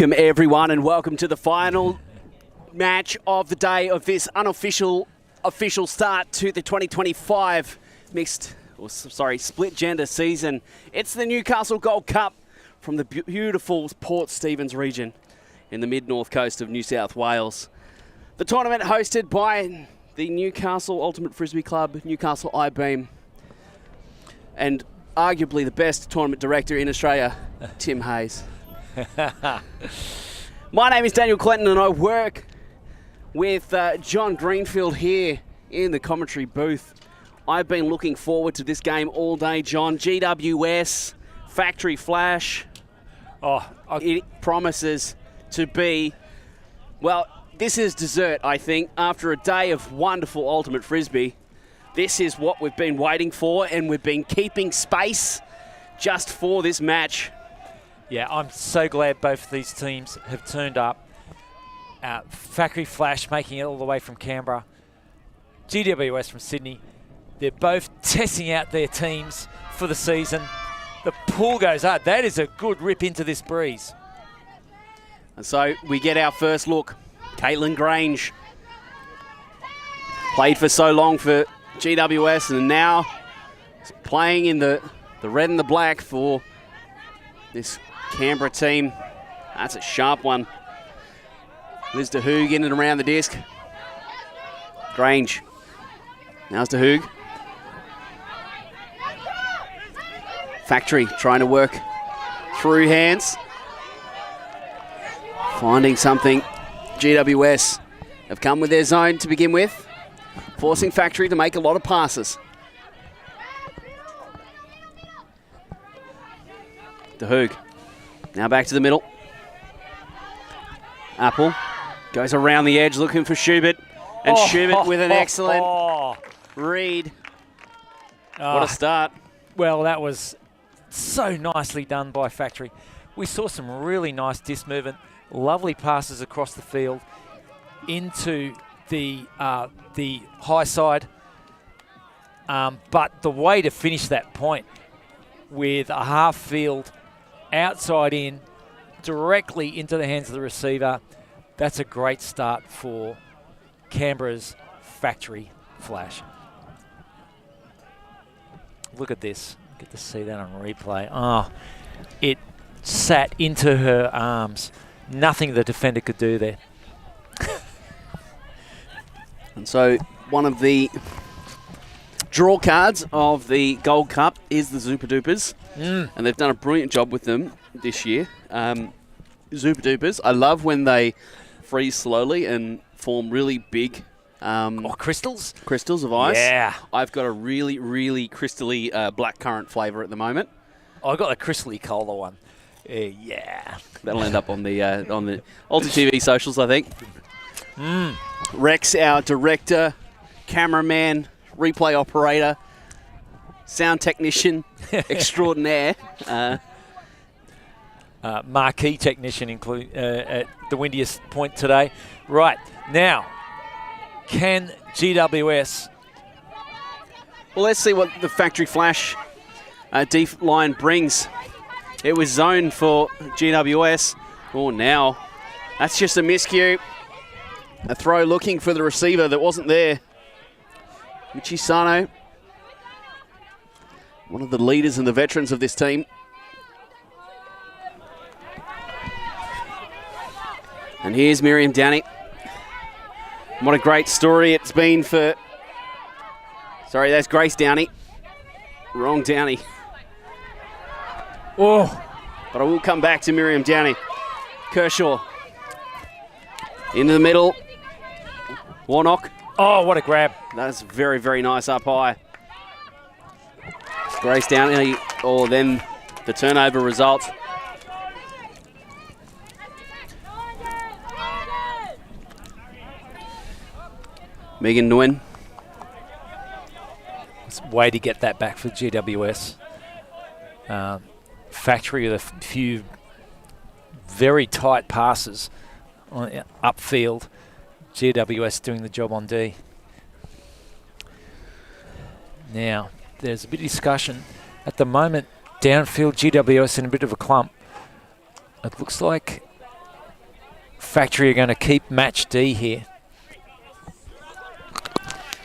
Welcome everyone and welcome to the final match of the day of this official start to the 2025 split gender season. It's the Newcastle Gold Cup from the beautiful Port Stephens region in the mid-north coast of New South Wales. The tournament hosted by the Newcastle Ultimate Frisbee Club, Newcastle I-Beam, and arguably the best tournament director in Australia, Tim Hayes. My name is Daniel Clinton and I work with John Greenfield here in the commentary booth. I've been looking forward to this game all day, John. GWS, Factory Flash. It promises to be, well, this is dessert, I think. After a day of wonderful Ultimate Frisbee, this is what we've been waiting for, and we've been keeping space just for this match. Yeah, I'm so glad both of these teams have turned up. Factory Flash making it all the way from Canberra. GWS from Sydney. They're both testing out their teams for the season. The pool goes up. That is a good rip into this breeze. And so we get our first look. Caitlin Grange. Played for so long for GWS and now playing in the red and the black for this Canberra team. That's a sharp one. Liz De Hoog in and around the disc. Grange. Now's De Hoog. Factory trying to work through hands. Finding something. GWS have come with their zone to begin with, forcing Factory to make a lot of passes. De Hoog. Now back to the middle. Apple goes around the edge looking for Schubert. And Schubert with an excellent read. What a start. Well, that was so nicely done by Factory. We saw some really nice disc movement, lovely passes across the field into the high side. But the way to finish that point with a half field outside in, directly into the hands of the receiver, that's a great start for Canberra's Factory Flash. Look at this. Get to see that on replay. Oh, it sat into her arms. Nothing the defender could do there. And so one of the draw cards of the Gold Cup is the Zupa Dupas. And they've done a brilliant job with them this year. Zupa Dupas, I love when they freeze slowly and form really big crystals? Crystals of ice. Yeah. I've got a really, really crystally blackcurrant flavour at the moment. I got a crystally cola one. Yeah. That'll end up on the ULTI.TV socials, I think. Rex, our director, cameraman, replay operator, sound technician extraordinaire. Marquee technician at the windiest point today. Right, now, can GWS... Well, let's see what the Factory Flash deep line brings. It was zoned for GWS. Oh, now, that's just a miscue. A throw looking for the receiver that wasn't there. Michi Sano, one of the leaders and the veterans of this team. And here's Miriam Downey. What a great story it's been for... Sorry, that's Grace Downey. Wrong Downey. Oh, but I will come back to Miriam Downey. Kershaw. Into the middle. Warnock. Oh, what a grab. That's very, very nice up high. Grace Downey. Oh, then the turnover results. Megan Nguyen. It's a way to get that back for GWS. Factory with a few very tight passes on upfield. GWS doing the job on D. Now, there's a bit of discussion. At the moment, downfield, GWS in a bit of a clump. It looks like Factory are going to keep match D here.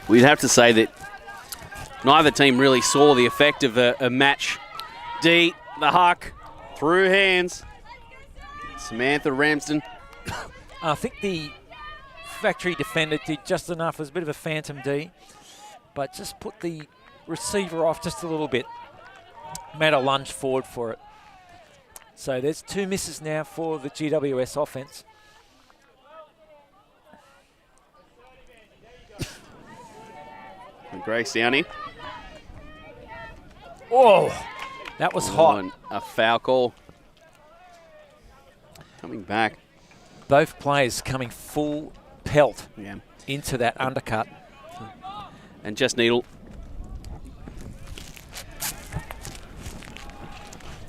We'd have to say that neither team really saw the effect of a match D. The huck through hands. Samantha Ramsden. I think the Factory defender did just enough. It was a bit of a phantom D, but just put the receiver off just a little bit. Made a lunge forward for it. So there's 2 misses now for the GWS offense. Grace Downey. Oh, that was hot. And a foul call. Coming back. Both players coming full pelt into that undercut. And Jess Needle.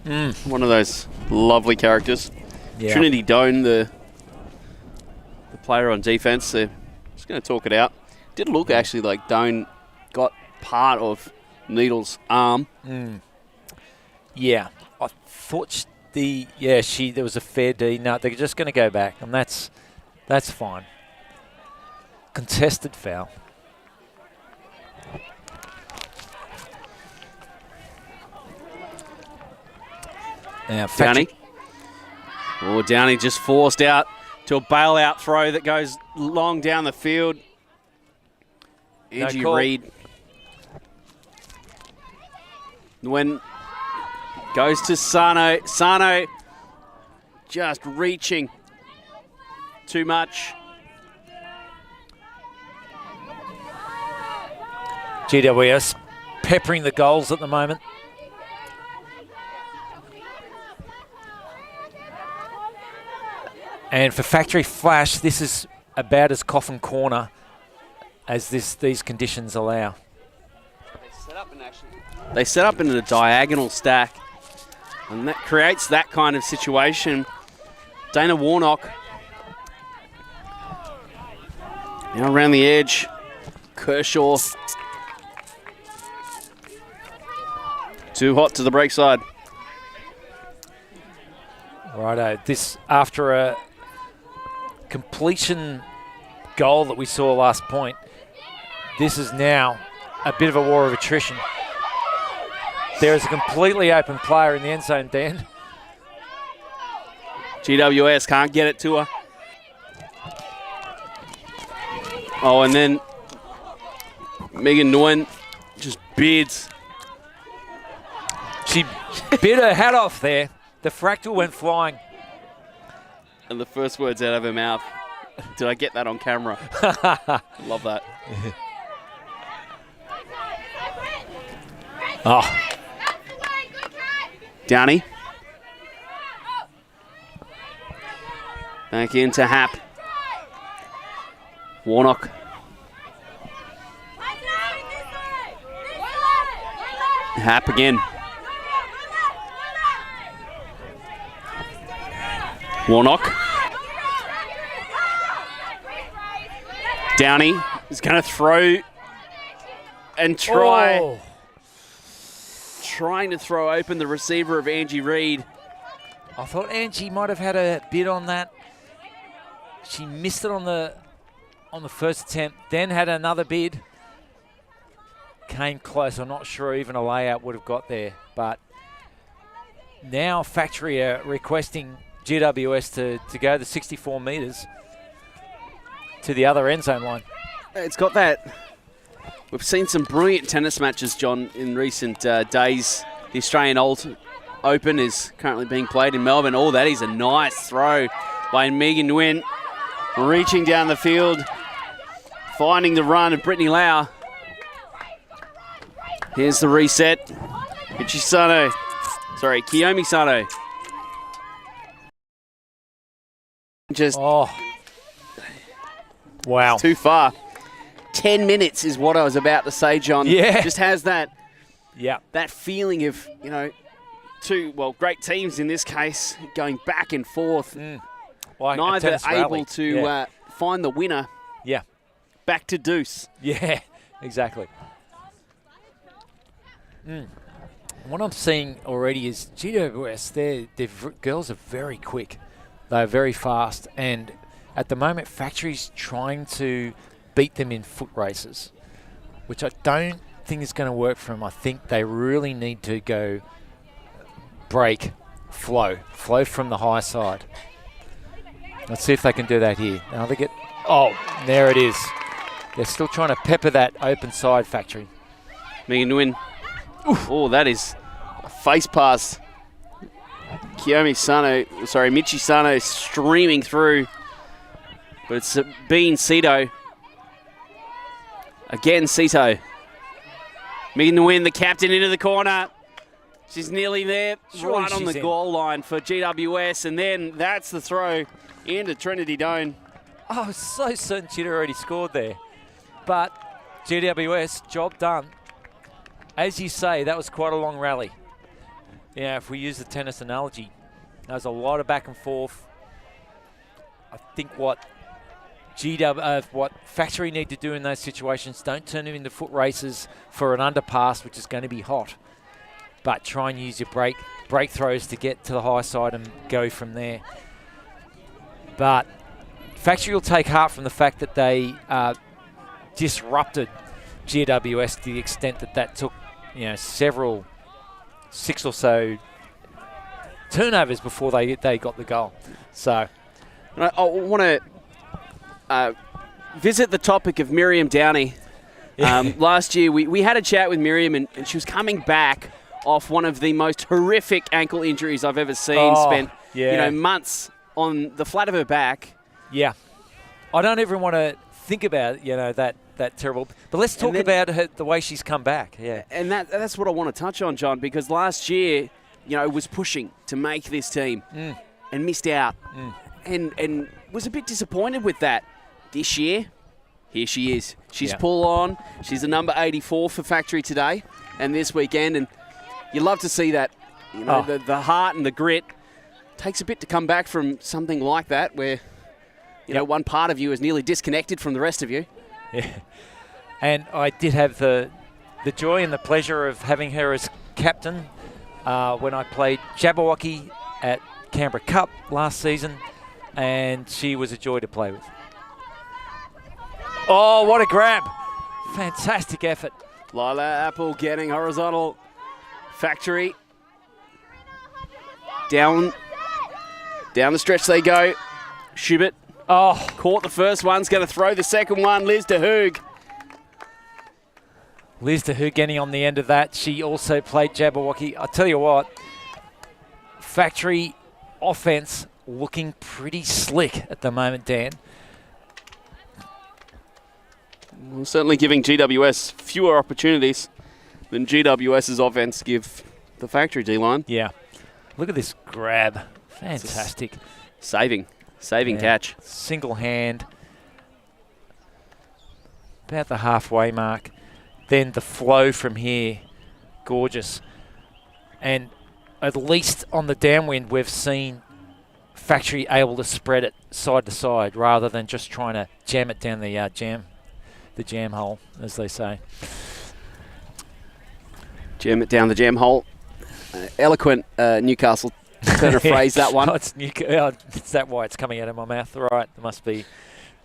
One of those lovely characters. Yeah. Trinity Doan, the player on defense. They're just going to talk it out. Did look actually like Doan got part of Needle's arm. Yeah, I thought there was a fair D. No, they're just going to go back, and that's fine. Contested foul. Now, Downey. Oh, Downey just forced out to a bailout throw that goes long down the field. Angie Reid. When goes to Sano. Sano just reaching too much. GWS peppering the goals at the moment. And for Factory Flash, this is about as coffin corner as these conditions allow. They set up in a diagonal stack, and that creates that kind of situation. Dana Warnock now around the edge. Kershaw too hot to the break side. Righto, this after a completion goal that we saw last point, this is now a bit of a war of attrition. There is a completely open player in the end zone, Dan. GWS can't get it to her. Oh, and then Megan Nguyen just bids. She bit her hat off there. The fractal went flying. And the first words out of her mouth, did I get that on camera? Love that. Oh. Downey. Back into Hap. Warnock. Hap again. Warnock. Downey is going to throw and try. Oh. Trying to throw open the receiver of Angie Reid. I thought Angie might have had a bid on that. She missed it on the first attempt, then had another bid. Came close. I'm not sure even a layout would have got there. But now Factory are requesting GWS to go the 64 metres to the other end zone line. It's got that. We've seen some brilliant tennis matches, John, in recent days. The Australian Open is currently being played in Melbourne. Oh, that is a nice throw by Megan Nguyen. Reaching down the field, finding the run of Brittany Lau. Here's the reset. Kiyomi Sano. Just wow. Too far. 10 minutes is what I was about to say, John. Yeah. Just has that that feeling of, two, great teams in this case, going back and forth. Like neither able to find the winner. Yeah. Back to deuce. Yeah, exactly. What I'm seeing already is GWS, their girls are very quick. They're very fast, and At the moment, Factory's trying to beat them in foot races, which I don't think is going to work for them. I think they really need to go break, flow from the high side. Let's see if they can do that here. Now they get, oh, there it is. They're still trying to pepper that open side, Factory. Megan Nguyen. Oh, that is a face pass. Michi Sano streaming through. But it's been Cito. Again, Cito. Megan Nguyen, the captain, into the corner. She's nearly there, right on the goal line for GWS. And then that's the throw into Trinity Doan. I was so certain she'd already scored there. But GWS, job done. As you say, that was quite a long rally. Yeah, if we use the tennis analogy, there's a lot of back and forth. I think what Factory need to do in those situations, don't turn them into foot races for an underpass, which is going to be hot. But try and use your break throws to get to the high side and go from there. But Factory will take heart from the fact that they disrupted GWS to the extent that took, several 6 or so turnovers before they got the goal. So I want to visit the topic of Miriam Downey. Last year we had a chat with Miriam and she was coming back off one of the most horrific ankle injuries I've ever seen. Spent months on the flat of her back. Yeah, I don't even want to think about that terrible. But let's talk about the way she's come back. Yeah, and that's what I want to touch on, John, because last year, was pushing to make this team and missed out, and was a bit disappointed with that. This year, here she is. She's full on. She's the number 84 for Factory today and this weekend, and you love to see that. The heart and the grit. Takes a bit to come back from something like that, where one part of you is nearly disconnected from the rest of you. Yeah, and I did have the joy and the pleasure of having her as captain when I played Jabberwocky at Canberra Cup last season, and she was a joy to play with. Oh, what a grab. Fantastic effort. Lila Apple getting horizontal. Factory. Down the stretch they go. Schubert. Oh, caught the first one. Is going to throw the second one. Liz de Hoog. Liz de Hoog getting on the end of that. She also played Jabberwocky. I tell you what, Factory offense looking pretty slick at the moment, Dan. Well, certainly giving GWS fewer opportunities than GWS's offense give the Factory D-line. Yeah. Look at this grab. Fantastic. Saving catch. Single hand. About the halfway mark. Then the flow from here. Gorgeous. And at least on the downwind, we've seen Factory able to spread it side to side rather than just trying to jam it down the jam hole, as they say. Jam it down the jam hole. Eloquent Newcastle turn of phrase, that one. Is that why it's coming out of my mouth? Right, there must be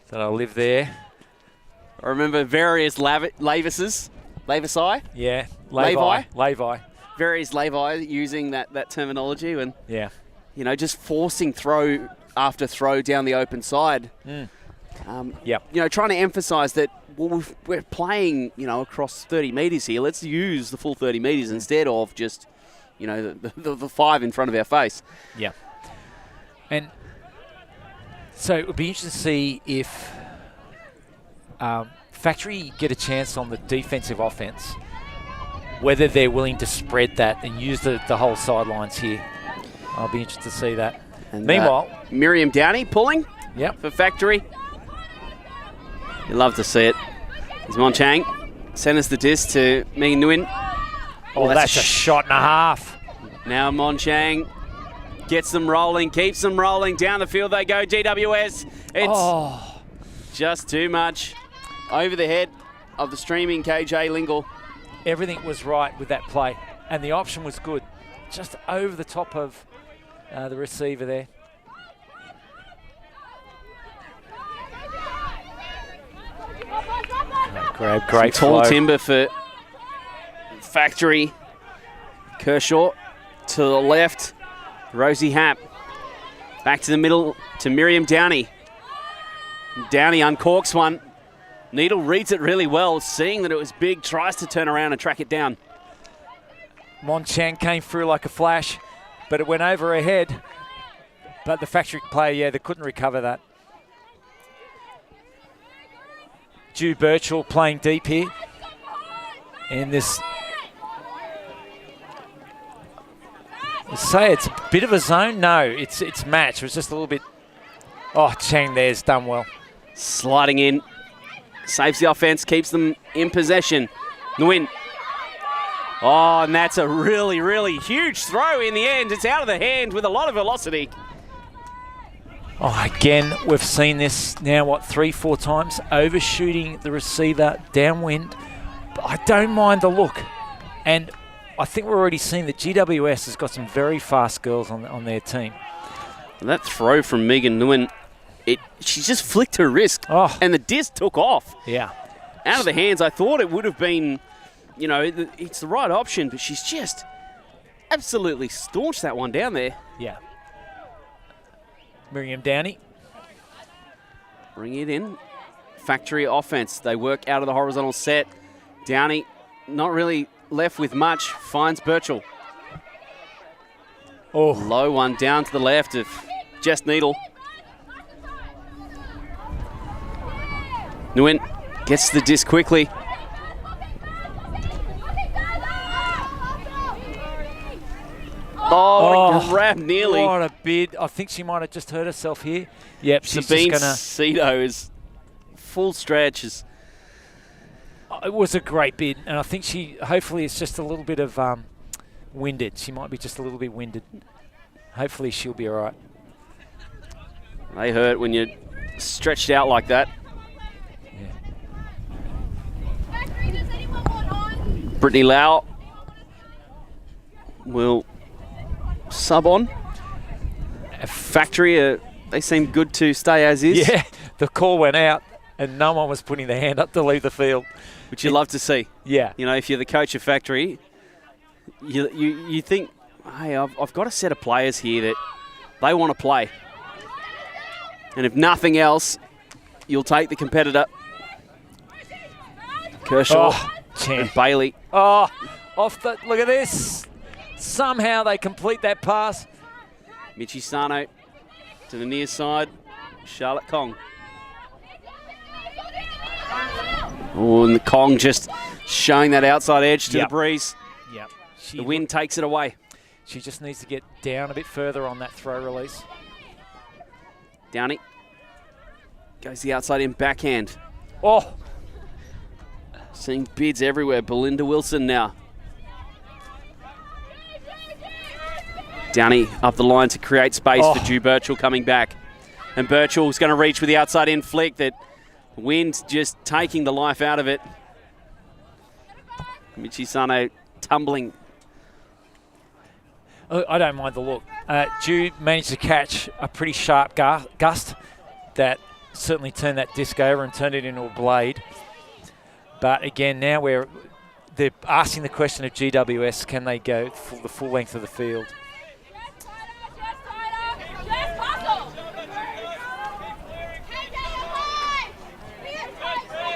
that I live there. I remember various Lavises. Lavisai? Yeah, Levi. Various Levi using that terminology and just forcing throw after throw down the open side. Trying to emphasise that we're playing, across 30 metres here. Let's use the full 30 metres instead of just, the 5 in front of our face. Yeah. And so it would be interesting to see if Factory get a chance on the defensive offence, whether they're willing to spread that and use the whole sidelines here. I'll be interested to see that. And meanwhile, Miriam Downey pulling for Factory. You love to see it. As Mon Chang sends the disc to Megan Nguyen. Oh, that's a shot and a half. Now Mon Chang gets them rolling, keeps them rolling. Down the field they go, GWS. It's just too much. Over the head of the streaming KJ Lingle. Everything was right with that play, and the option was good. Just over the top of the receiver there. grab. Great Some tall flow. timber for Factory. Kershaw to the left. Rosie Happ. Back to the middle to Miriam Downey. Downey uncorks one. Needle reads it really well, seeing that it was big, tries to turn around and track it down. Mon Chan came through like a flash, but it went over her head. But the Factory player, they couldn't recover that. Ju Birchall playing deep here. And this... Say it's a bit of a zone. No, it's match. It was just a little bit... Oh, Chang there's done well. Sliding in. Saves the offense, keeps them in possession. Nguyen. Oh, and that's a really, really huge throw in the end. It's out of the hand with a lot of velocity. Oh, again, we've seen this now, 3-4 times. Overshooting the receiver downwind. But I don't mind the look. And I think we're already seeing that GWS has got some very fast girls on their team. And that throw from Megan Nguyen, she just flicked her wrist, and the disc took off. Yeah. Out of the hands. I thought it would have been, it's the right option, but she's just absolutely staunched that one down there. Yeah. Miriam Downey. Bring it in. Factory offense. They work out of the horizontal set. Downey not really left with much. Finds Birchall. Oh. Low one down to the left of Jess Needle. Nguyen gets the disc quickly. Oh, grab nearly. What a bid. I think she might have just hurt herself here. Yep, she's Sabine just going to... Cito is full stretches. It was a great bid, and I think hopefully it's just a little bit of winded. She might be just a little bit winded. Hopefully she'll be all right. They hurt when you're stretched out like that. Brittany Lau will sub on. Factory, they seem good to stay as is. Yeah, the call went out and no one was putting their hand up to leave the field. Which you love to see. Yeah. If you're the coach of Factory, you think, hey, I've got a set of players here that they want to play. And if nothing else, you'll take the competitor. Kershaw. And Bailey. Oh, look at this. Somehow they complete that pass. Michi Sano to the near side. Charlotte Kong. Oh, and the Kong just showing that outside edge to the breeze. Yep. The wind takes it away. She just needs to get down a bit further on that throw release. Downey. Goes the outside in backhand. Oh. Seeing bids everywhere. Belinda Wilson now. Downey up the line to create space for Ju Birchall coming back. And Birchall's going to reach with the outside in flick. That wind just taking the life out of it. Michi Sano tumbling. I don't mind the look. Ju managed to catch a pretty sharp gust that certainly turned that disc over and turned it into a blade. But again, now they're asking the question of GWS, can they go the full length of the field?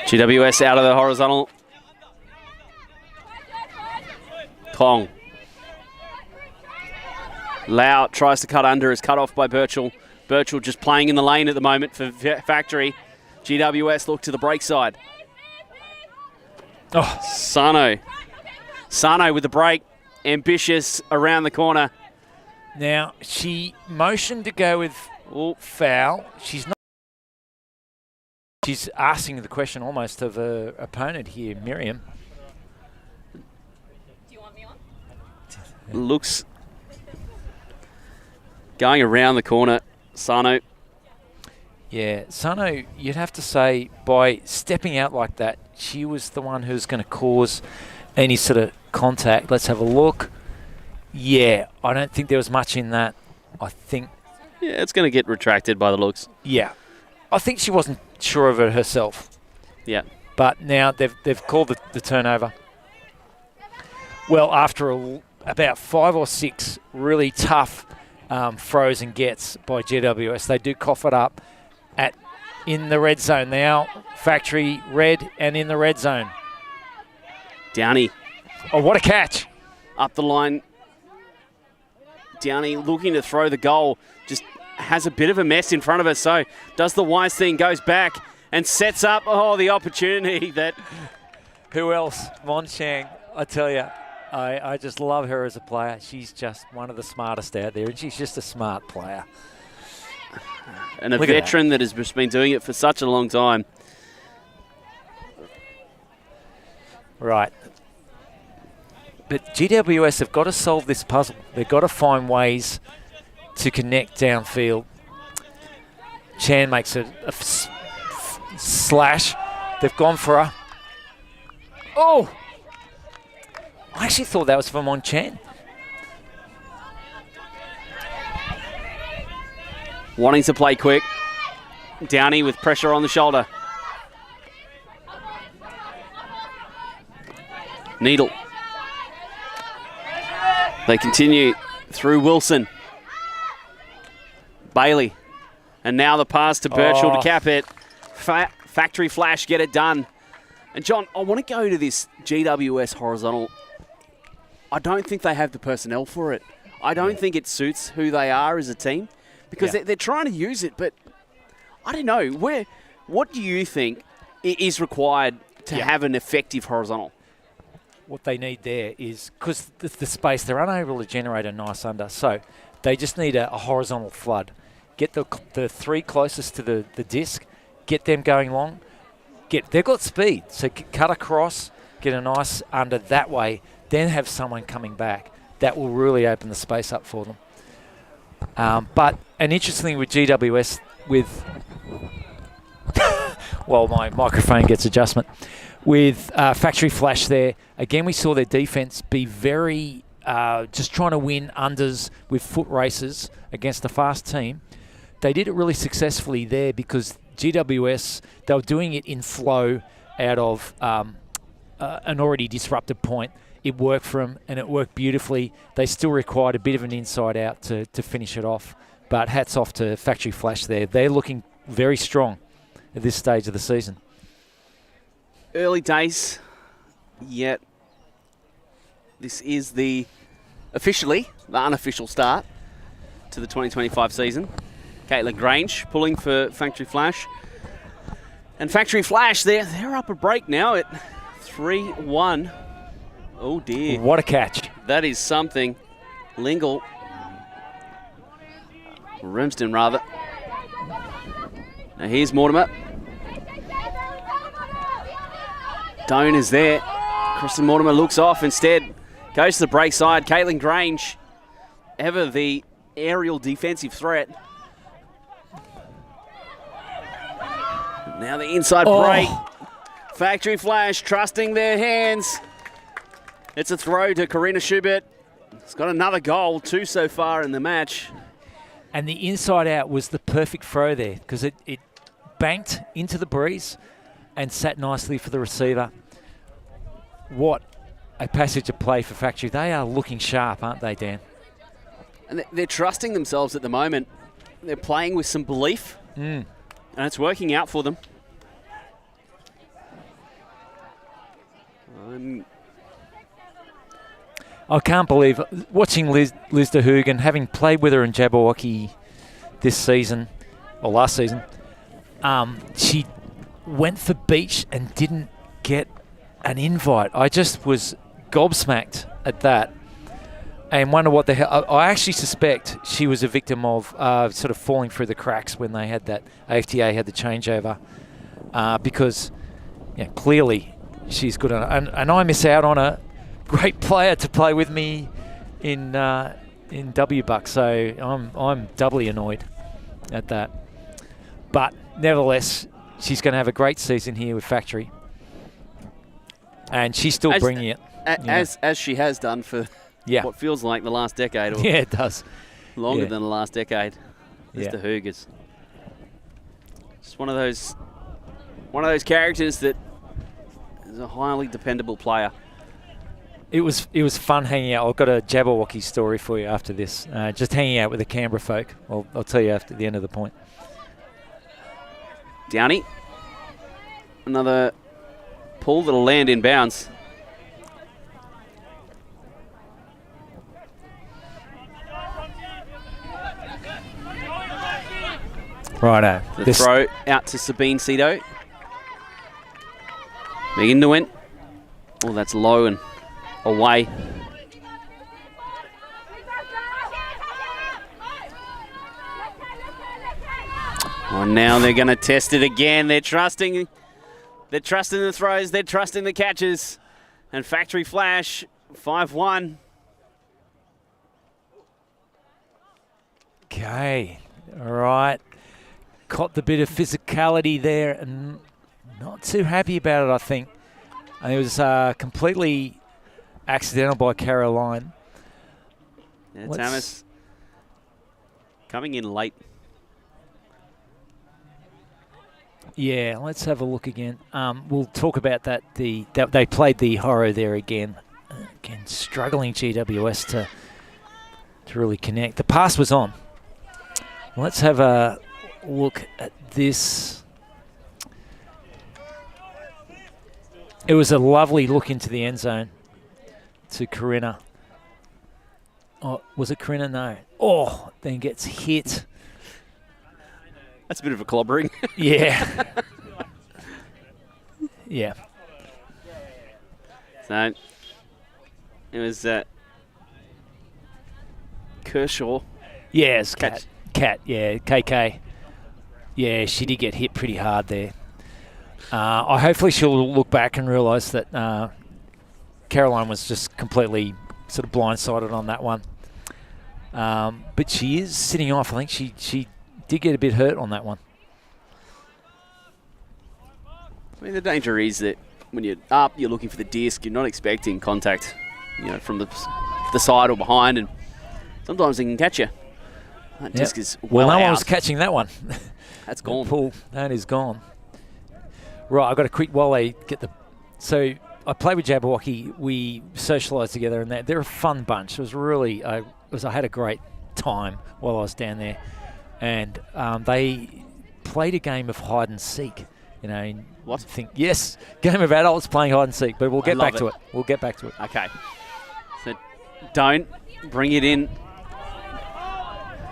GWS out of the horizontal. Kong. Lau tries to cut under, is cut off by Birchall. Birchall just playing in the lane at the moment for Factory. GWS look to the break side. Oh. Sano with the break. Ambitious around the corner. Now, she motioned to go with foul. She's not. She's asking the question almost of her opponent here, Miriam. Do you want me on? Looks going around the corner. Sano. Yeah, Sano, you'd have to say, by stepping out like that, she was the one who's going to cause any sort of contact. Let's have a look. Yeah, I don't think there was much in that. I think... Yeah, it's going to get retracted by the looks. Yeah. I think she wasn't sure of it herself. Yeah. But now they've called the turnover. Well, after about 5 or 6 really tough throws and gets by GWS, they do cough it up in the red zone now. Factory red and in the red zone. Downey. Oh, what a catch. Up the line. Downey looking to throw the goal. Just has a bit of a mess in front of her. So does the wise thing, goes back and sets up, the opportunity that... Who else? Mon Chang, I tell you. I just love her as a player. She's just one of the smartest out there, and she's just a smart player. And a veteran that has just been doing it for such a long time. Right. But GWS have got to solve this puzzle. They've got to find ways to connect downfield. Chan makes a slash. They've gone for her. Oh! I actually thought that was for Mon Chan. Wanting to play quick. Downey with pressure on the shoulder. Needle. They continue through Wilson. Bailey. And now the pass to Birchall to cap it. Factory flash, get it done. And John, I want to go to this GWS horizontal. I don't think they have the personnel for it. I don't think it suits who they are as a team because they're trying to use it, but I don't know. What do you think is required to have an effective horizontal? What they need there is, because the space, they're unable to generate a nice under, so they just need a horizontal flood. Get the 3 closest to the disc, get them going long. They've got speed, so cut across, get a nice under that way, then have someone coming back. That will really open the space up for them. But an interesting thing with GWS, well, my microphone gets adjustment. With Factory Flash there, again, we saw their defense be very just trying to win unders with foot races against a fast team. They did it really successfully there because GWS, they were doing it in flow out of an already disrupted point. It worked for them, and it worked beautifully. They still required a bit of an inside out to finish it off. But hats off to Factory Flash there. They're looking very strong at this stage of the season. Early days, yet this is officially the unofficial start to the 2025 season. Caitlin Grange pulling for Factory Flash. And Factory Flash, they're up a break now at 3-1. Oh dear. What a catch. That is something. Lingle. Rimston, rather. Now here's Mortimer. Doan is there. Kristen Mortimer looks off instead. Goes to the break side. Caitlin Grange, ever the aerial defensive threat. Now the inside break. Factory Flash trusting their hands. It's a throw to Karina Schubert. It's got another goal, 2 so far in the match. And the inside out was the perfect throw there because it banked into the breeze and sat nicely for the receiver. What a passage of play for Factory. They are looking sharp, aren't they, Dan? And they're trusting themselves at the moment. They're playing with some belief, and it's working out for them. I can't believe watching Liz de Hoogan, having played with her in Jabberwocky this season, or last season, she went for beach and didn't get an invite. I just was gobsmacked at that and wonder what the hell. I actually suspect she was a victim of sort of falling through the cracks when they had that, AFTA had the changeover, because clearly she's good on it. And I miss out on a great player to play with me in WBuck, so I'm doubly annoyed at that. But nevertheless, she's going to have a great season here with Factory, and she's still bringing it as she has done for what feels like the last decade, or it does longer than the last decade. Mr. Hoogers, just one of those characters that He's a highly dependable player. It was fun hanging out. I've got a Jabberwocky story for you after this. Just hanging out with the Canberra folk. I'll tell you after the end of the point. Downey. Another pull that'll land in bounds. Righto. The throw out to Sabine Cito. Megan Nguyen. Oh, that's low and away. Oh, now they're going to test it again. They're trusting the throws. They're trusting the catches. And Factory Flash, 5-1. Okay. All right. Caught the bit of physicality there and not too happy about it, I think. And it was completely accidental by Caroline. Yeah, Thomas coming in late. Yeah, let's have a look again. We'll talk about that. They played the horror there again. Again, struggling GWS to really connect. The pass was on. Let's have a look at this. It was a lovely look into the end zone to Corinna. Oh, was it Corinna? No. Oh, then gets hit. That's a bit of a clobbering. Yeah. Yeah. So it was Kershaw. Yeah, it's Cat, yeah, KK. Yeah, she did get hit pretty hard there. Hopefully she'll look back and realise that Caroline was just completely sort of blindsided on that one. But she is sitting off. I think she did get a bit hurt on that one. I mean, the danger is that when you're up, you're looking for the disc. You're not expecting contact, from the side or behind, and sometimes they can catch you. That disc is well no out. one was catching that one. That's gone. Pull, that is gone. Right, I've got a quick while they get the. So I played with Jabberwocky. We socialised together, and they're a fun bunch. It was really, I had a great time while I was down there, and they played a game of hide and seek. What? Yes, game of adults playing hide and seek, but we'll get back to it. We'll get back to it. Okay. So don't bring it in.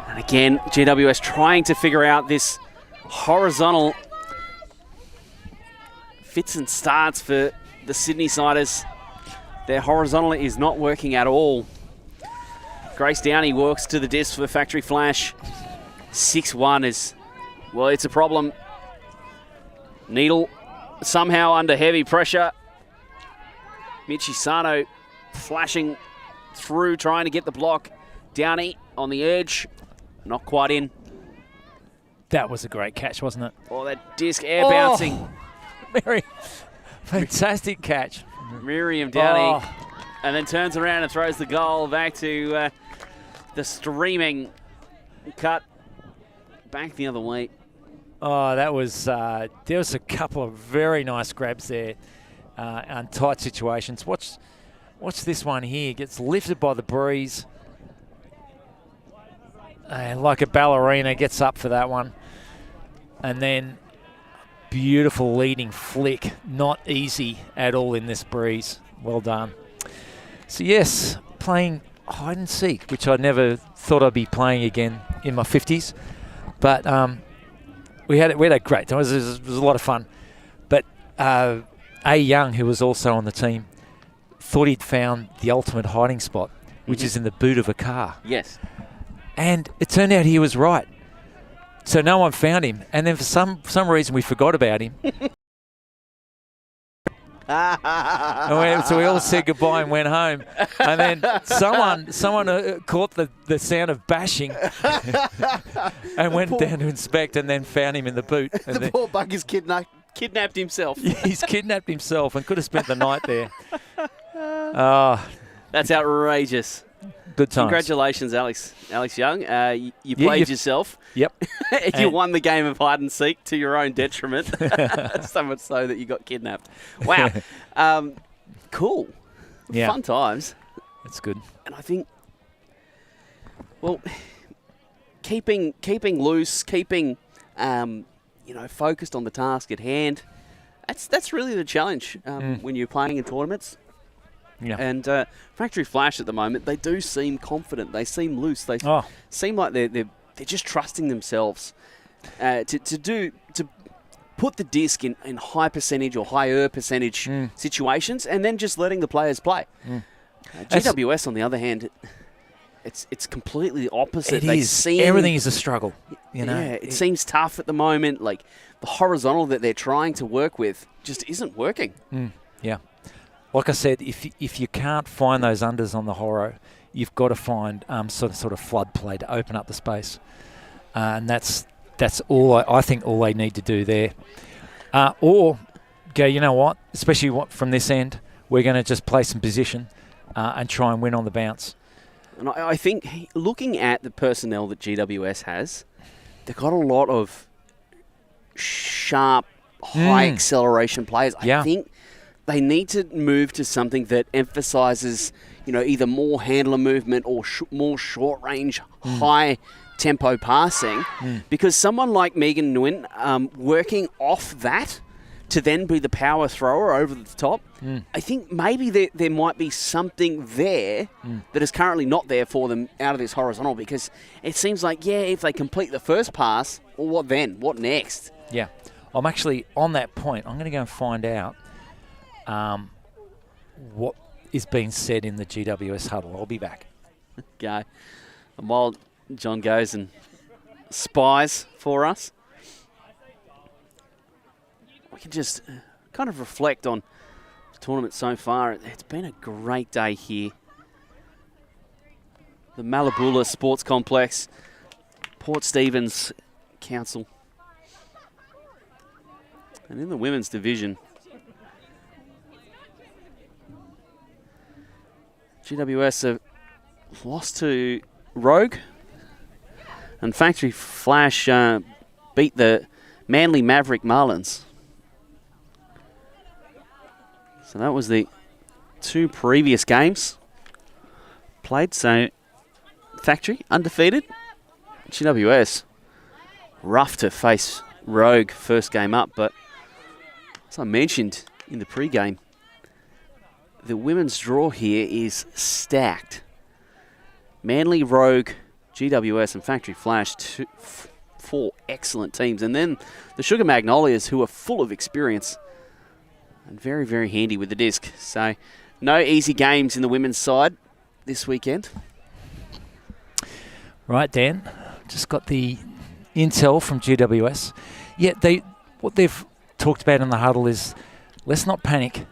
And again, GWS trying to figure out this horizontal fits and starts for the Sydney Siders. Their horizontal is not working at all. Grace Downey works to the disc for Factory Flash. 6-1 is, well, it's a problem. Needle somehow under heavy pressure. Michi Sano flashing through, trying to get the block. Downey on the edge, not quite in. That was a great catch, wasn't it? Oh, that disc air bouncing. Very fantastic catch. Miriam Downey. And then turns around and throws the goal back to the streaming cut back the other way. Oh, that was, there was a couple of very nice grabs there on tight situations. Watch this one here. Gets lifted by the breeze. And like a ballerina, gets up for that one. And then beautiful leading flick. Not easy at all in this breeze. Well done. So yes, playing hide and seek, which I never thought I'd be playing again in my 50s. But we had a great time. It was a lot of fun. But A. Young, who was also on the team, thought he'd found the ultimate hiding spot, which is in the boot of a car. Yes. And it turned out he was right. So no one found him. And then for some reason we forgot about him. So we all said goodbye and went home. And then someone caught the sound of bashing and went down to inspect and then found him in the boot. The poor bugger's kidnapped himself. He's kidnapped himself and could have spent the night there. That's outrageous. Good times. Congratulations, Alex Young. You played yourself. Yep. You won the game of hide and seek to your own detriment. So much so that you got kidnapped. Wow. Cool. Yeah. Fun times. That's good. And I think, well, keeping loose, keeping focused on the task at hand. That's really the challenge when you're playing in tournaments. Yeah. And Factory Flash at the moment, they do seem confident. They seem loose. They seem like they're just trusting themselves to put the disc in high percentage or higher percentage situations, and then just letting the players play. GWS, on the other hand, it's completely the opposite. Everything is a struggle. Yeah, it seems tough at the moment. Like the horizontal that they're trying to work with just isn't working. Yeah. Like I said, if you can't find those unders on the horo, you've got to find sort of flood play to open up the space, and that's all I think all they need to do there. Or go, you know what? Especially from this end, we're going to just play some position and try and win on the bounce. And I think looking at the personnel that GWS has, they've got a lot of sharp, high acceleration players. I think they need to move to something that emphasises, either more handler movement or more short range, high tempo passing. Because someone like Megan Nguyen, working off that to then be the power thrower over the top, I think maybe there might be something there that is currently not there for them out of this horizontal, because it seems like, if they complete the first pass, well, what then? What next? Yeah. I'm actually, on that point, I'm going to go and find out what is being said in the GWS huddle. I'll be back. Okay. And while John goes and spies for us, we can just kind of reflect on the tournament so far. It's been a great day here. The Malabula Sports Complex, Port Stephens Council. And in the women's division, GWS have lost to Rogue, and Factory Flash beat the Manly Maverick Marlins. So that was the two previous games played. So Factory undefeated. GWS rough to face Rogue first game up, but as I mentioned in the pre-game, the women's draw here is stacked. Manly, Rogue, GWS and Factory Flash, four excellent teams. And then the Sugar Magnolias, who are full of experience and very, very handy with the disc. So no easy games in the women's side this weekend. Right, Dan. Just got the intel from GWS. Yeah, what they've talked about in the huddle is, let's not panic.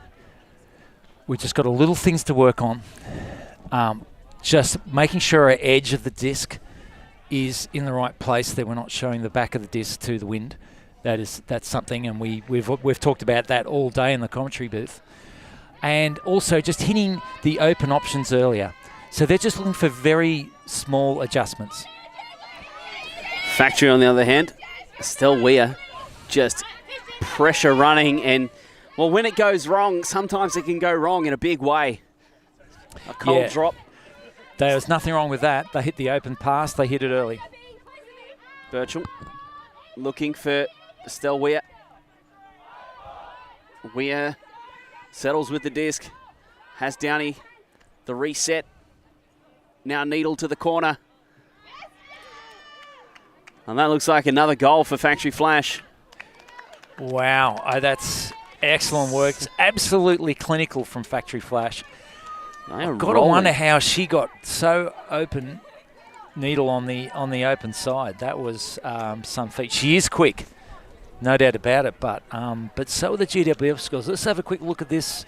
We've just got a little things to work on. Just making sure our edge of the disc is in the right place, that we're not showing the back of the disc to the wind. That's something, and we've talked about that all day in the commentary booth. And also just hitting the open options earlier. So they're just looking for very small adjustments. Factory, on the other hand, Estelle Weir just pressure running, and well, when it goes wrong, sometimes it can go wrong in a big way. A cold drop. There was nothing wrong with that. They hit the open pass. They hit it early. Birchall looking for Estelle Weir. Weir settles with the disc. Has Downey the reset. Now Needle to the corner. And that looks like another goal for Factory Flash. Wow, that's excellent work. It's absolutely clinical from Factory Flash. I've got to wonder how she got so open, Needle on the open side. That was some feat. She is quick, no doubt about it. But so are the GWS scores. Let's have a quick look at this.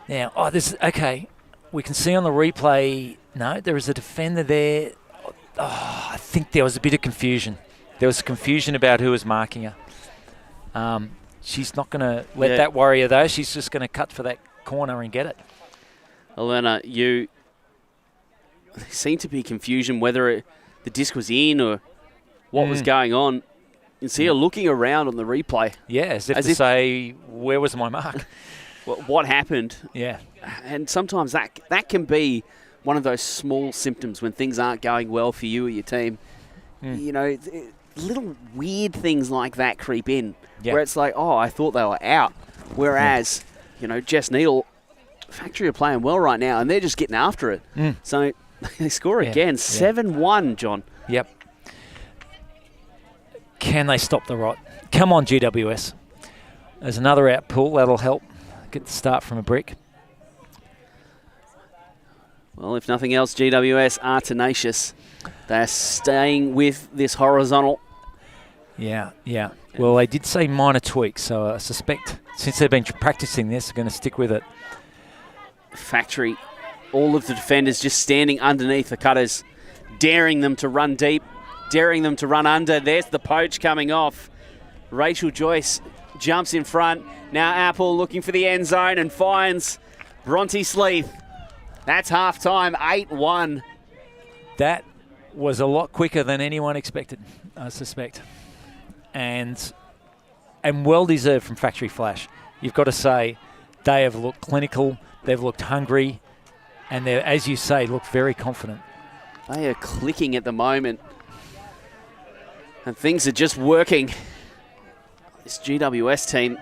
Now, okay. We can see on the replay. No, there is a defender there. Oh, I think there was a bit of confusion. There was confusion about who was marking her. She's not going to let that worry her, though. She's just going to cut for that corner and get it. Elena, you there seemed to be confusion whether the disc was in or what was going on. You can see her looking around on the replay. Yeah, as if to say, where was my mark? What happened? Yeah. And sometimes that can be one of those small symptoms when things aren't going well for you or your team. You know, little weird things like that creep in where it's like, oh, I thought they were out. Whereas, you know, Jess Needle, Factory are playing well right now and they're just getting after it. So they score again, 7-1, John. Yep. Can they stop the rot? Come on, GWS. There's another out pull. That'll help get the start from a brick. Well, if nothing else, GWS are tenacious. They're staying with this horizontal. Yeah. Well, they did say minor tweaks, so I suspect since they've been practicing this, they're going to stick with it. Factory, all of the defenders just standing underneath the cutters, daring them to run deep, daring them to run under. There's the poach coming off. Rachel Joyce jumps in front. Now Apple looking for the end zone and finds Bronte Sleeth. That's half-time, 8-1. That was a lot quicker than anyone expected, I suspect. And well-deserved from Factory Flash. You've got to say, they have looked clinical, they've looked hungry, and they, as you say, look very confident. They are clicking at the moment. And things are just working. This GWS team.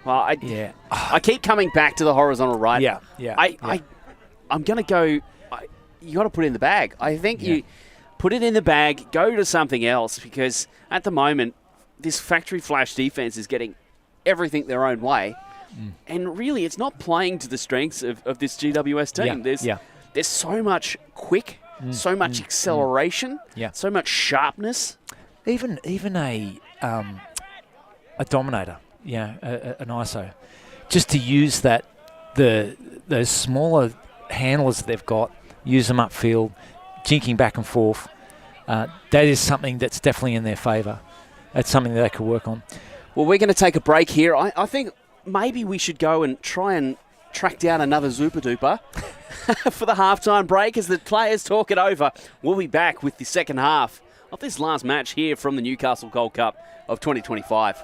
Well, I keep coming back to the horizontal right. I'm going to go. You got to put it in the bag. I think you put it in the bag, go to something else, because at the moment, this Factory Flash defense is getting everything their own way. And really, it's not playing to the strengths of this GWS team. There's so much quick, so much acceleration, so much sharpness. Even a dominator, an ISO, just to use those smaller handlers that they've got, use them upfield, jinking back and forth. That is something that's definitely in their favour. That's something that they could work on. Well, we're going to take a break here. I think maybe we should go and try and track down another Zupa Duper for the halftime break as the players talk it over. We'll be back with the second half of this last match here from the Newcastle Gold Cup of 2025.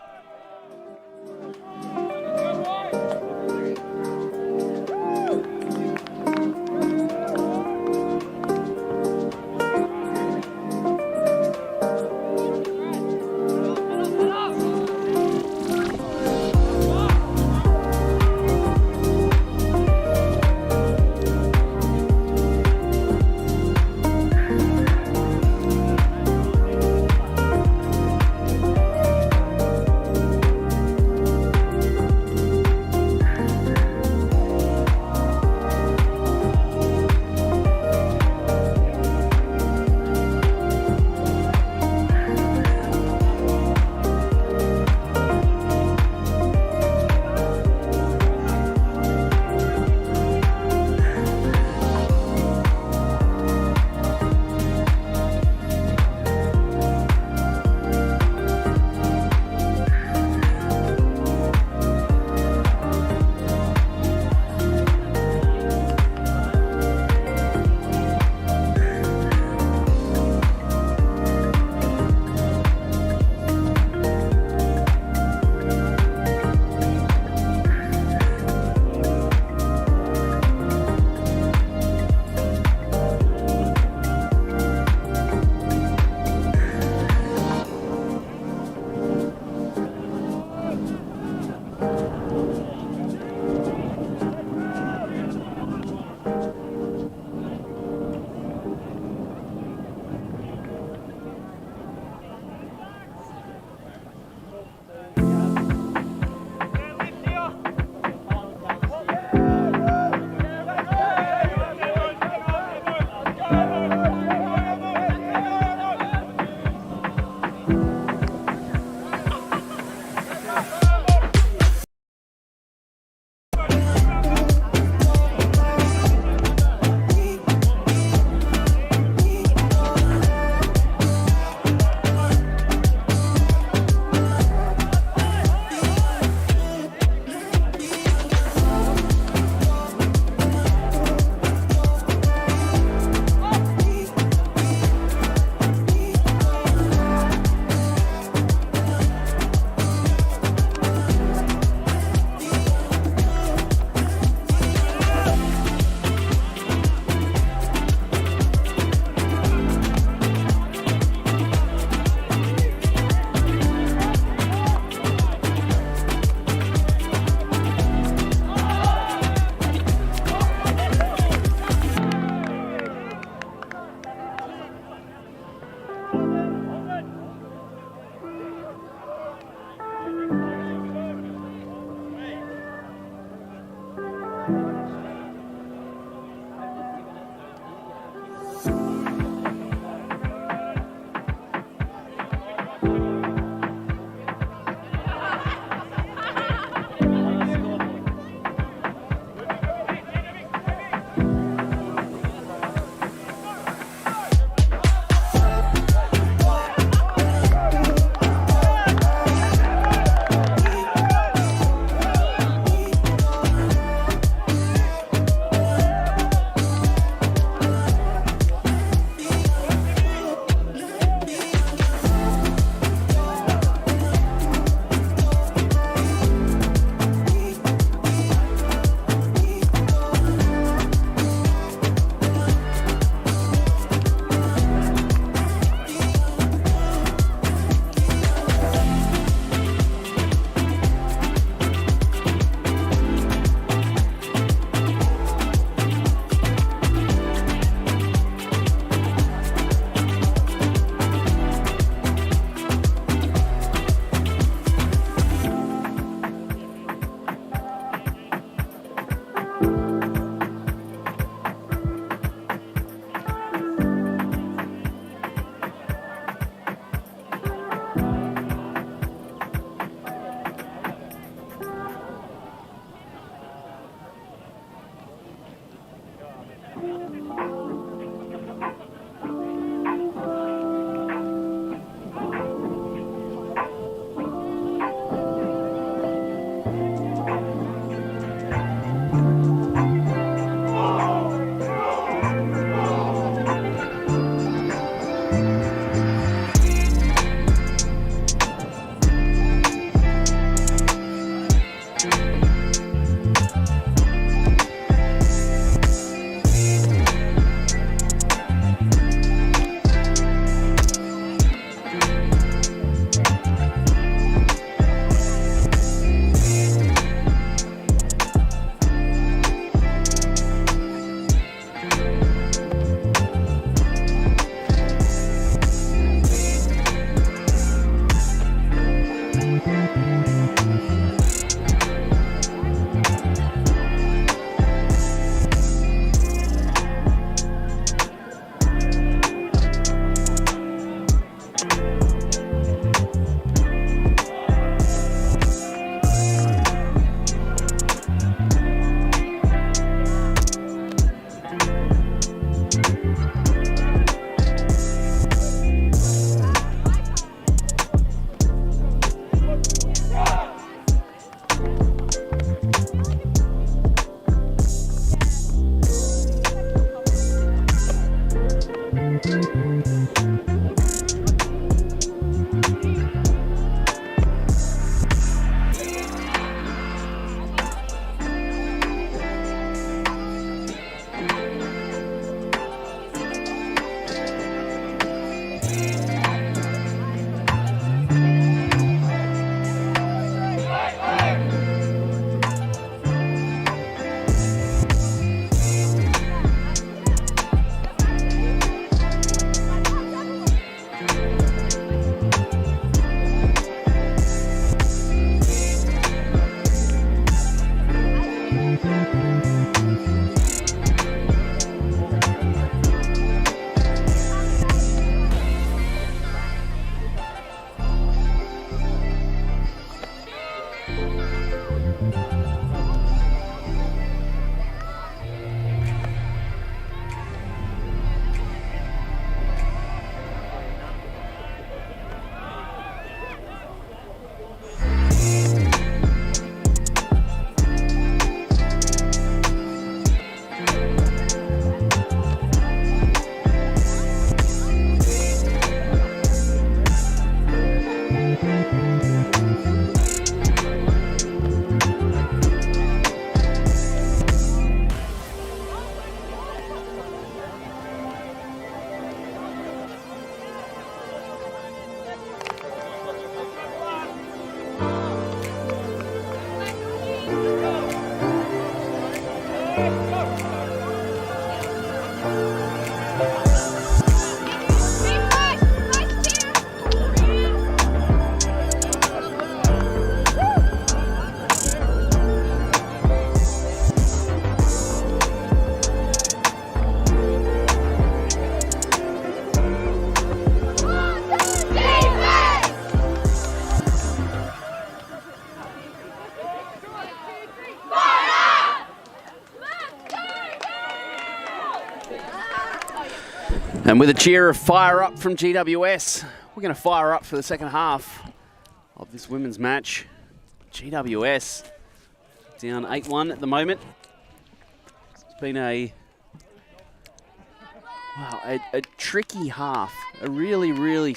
And with a cheer of fire up from GWS, we're going to fire up for the second half of this women's match. GWS down 8-1 at the moment. It's been a tricky half. A really, really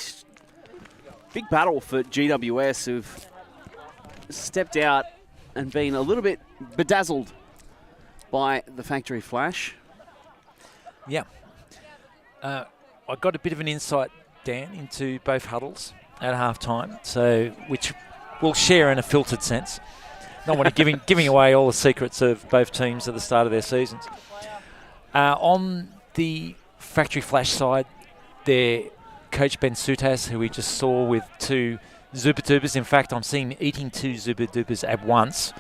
big battle for GWS, who've stepped out and been a little bit bedazzled by the factory flash. Yeah. I got a bit of an insight, Dan, into both huddles at half-time, so which we'll share in a filtered sense. Not want to giving away all the secrets of both teams at the start of their seasons. On the factory flash side, their coach Ben Sutas, who we just saw with 2 Zuba Dubas. In fact, I'm seeing him eating 2 Zuba Dubas at once.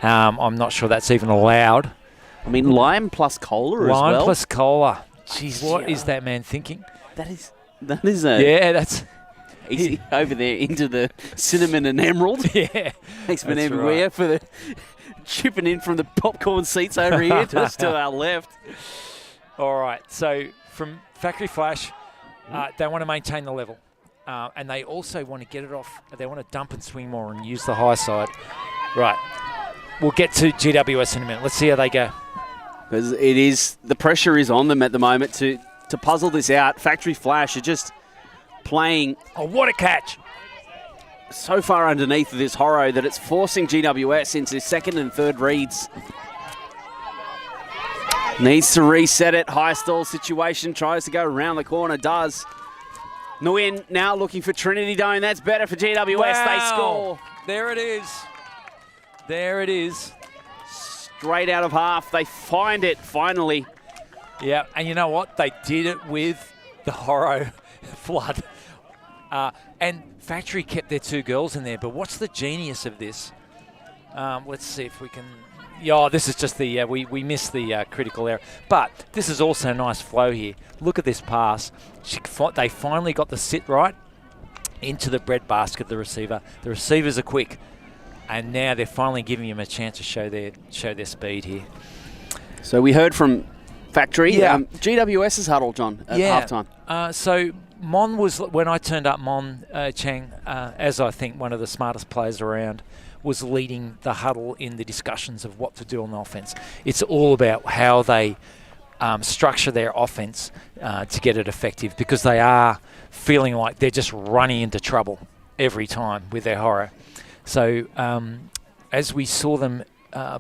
I'm not sure that's even allowed. I mean, lime plus cola as well. Lime plus cola. Jeez, what is that man thinking? That is a... Yeah, that's... Easy over there into the cinnamon and emerald. Yeah. Thanks, man, everywhere for the chipping in from the popcorn seats over here just to our left. All right, so from Factory Flash, they want to maintain the level. And they also want to get it off. They want to dump and swing more and use the high side. Right. We'll get to GWS in a minute. Let's see how they go. Because the pressure is on them at the moment to puzzle this out. Factory Flash are just playing. Oh, what a catch! So far underneath this horror that it's forcing GWS into second and third reads. Needs to reset it. High stall situation. Tries to go around the corner. Does. Nguyen now looking for Trinity Dome. That's better for GWS. Wow. They score. There it is. There it is. Straight out of half. They find it finally. Yeah, and you know what? They did it with the Horro flood. And Factory kept their 2 girls in there. But what's the genius of this? Let's see if we can... Yeah, this is just the... we missed the critical error. But this is also a nice flow here. Look at this pass. They finally got the sit right into the bread basket, the receiver. The receivers are quick. And now they're finally giving him a chance to show their speed here. So we heard from Factory. Yeah. GWS's huddle, John, at halftime. So Mon was, when I turned up, Mon Chang, as I think one of the smartest players around, was leading the huddle in the discussions of what to do on the offense. It's all about how they structure their offense to get it effective, because they are feeling like they're just running into trouble every time with their horror. So as we saw them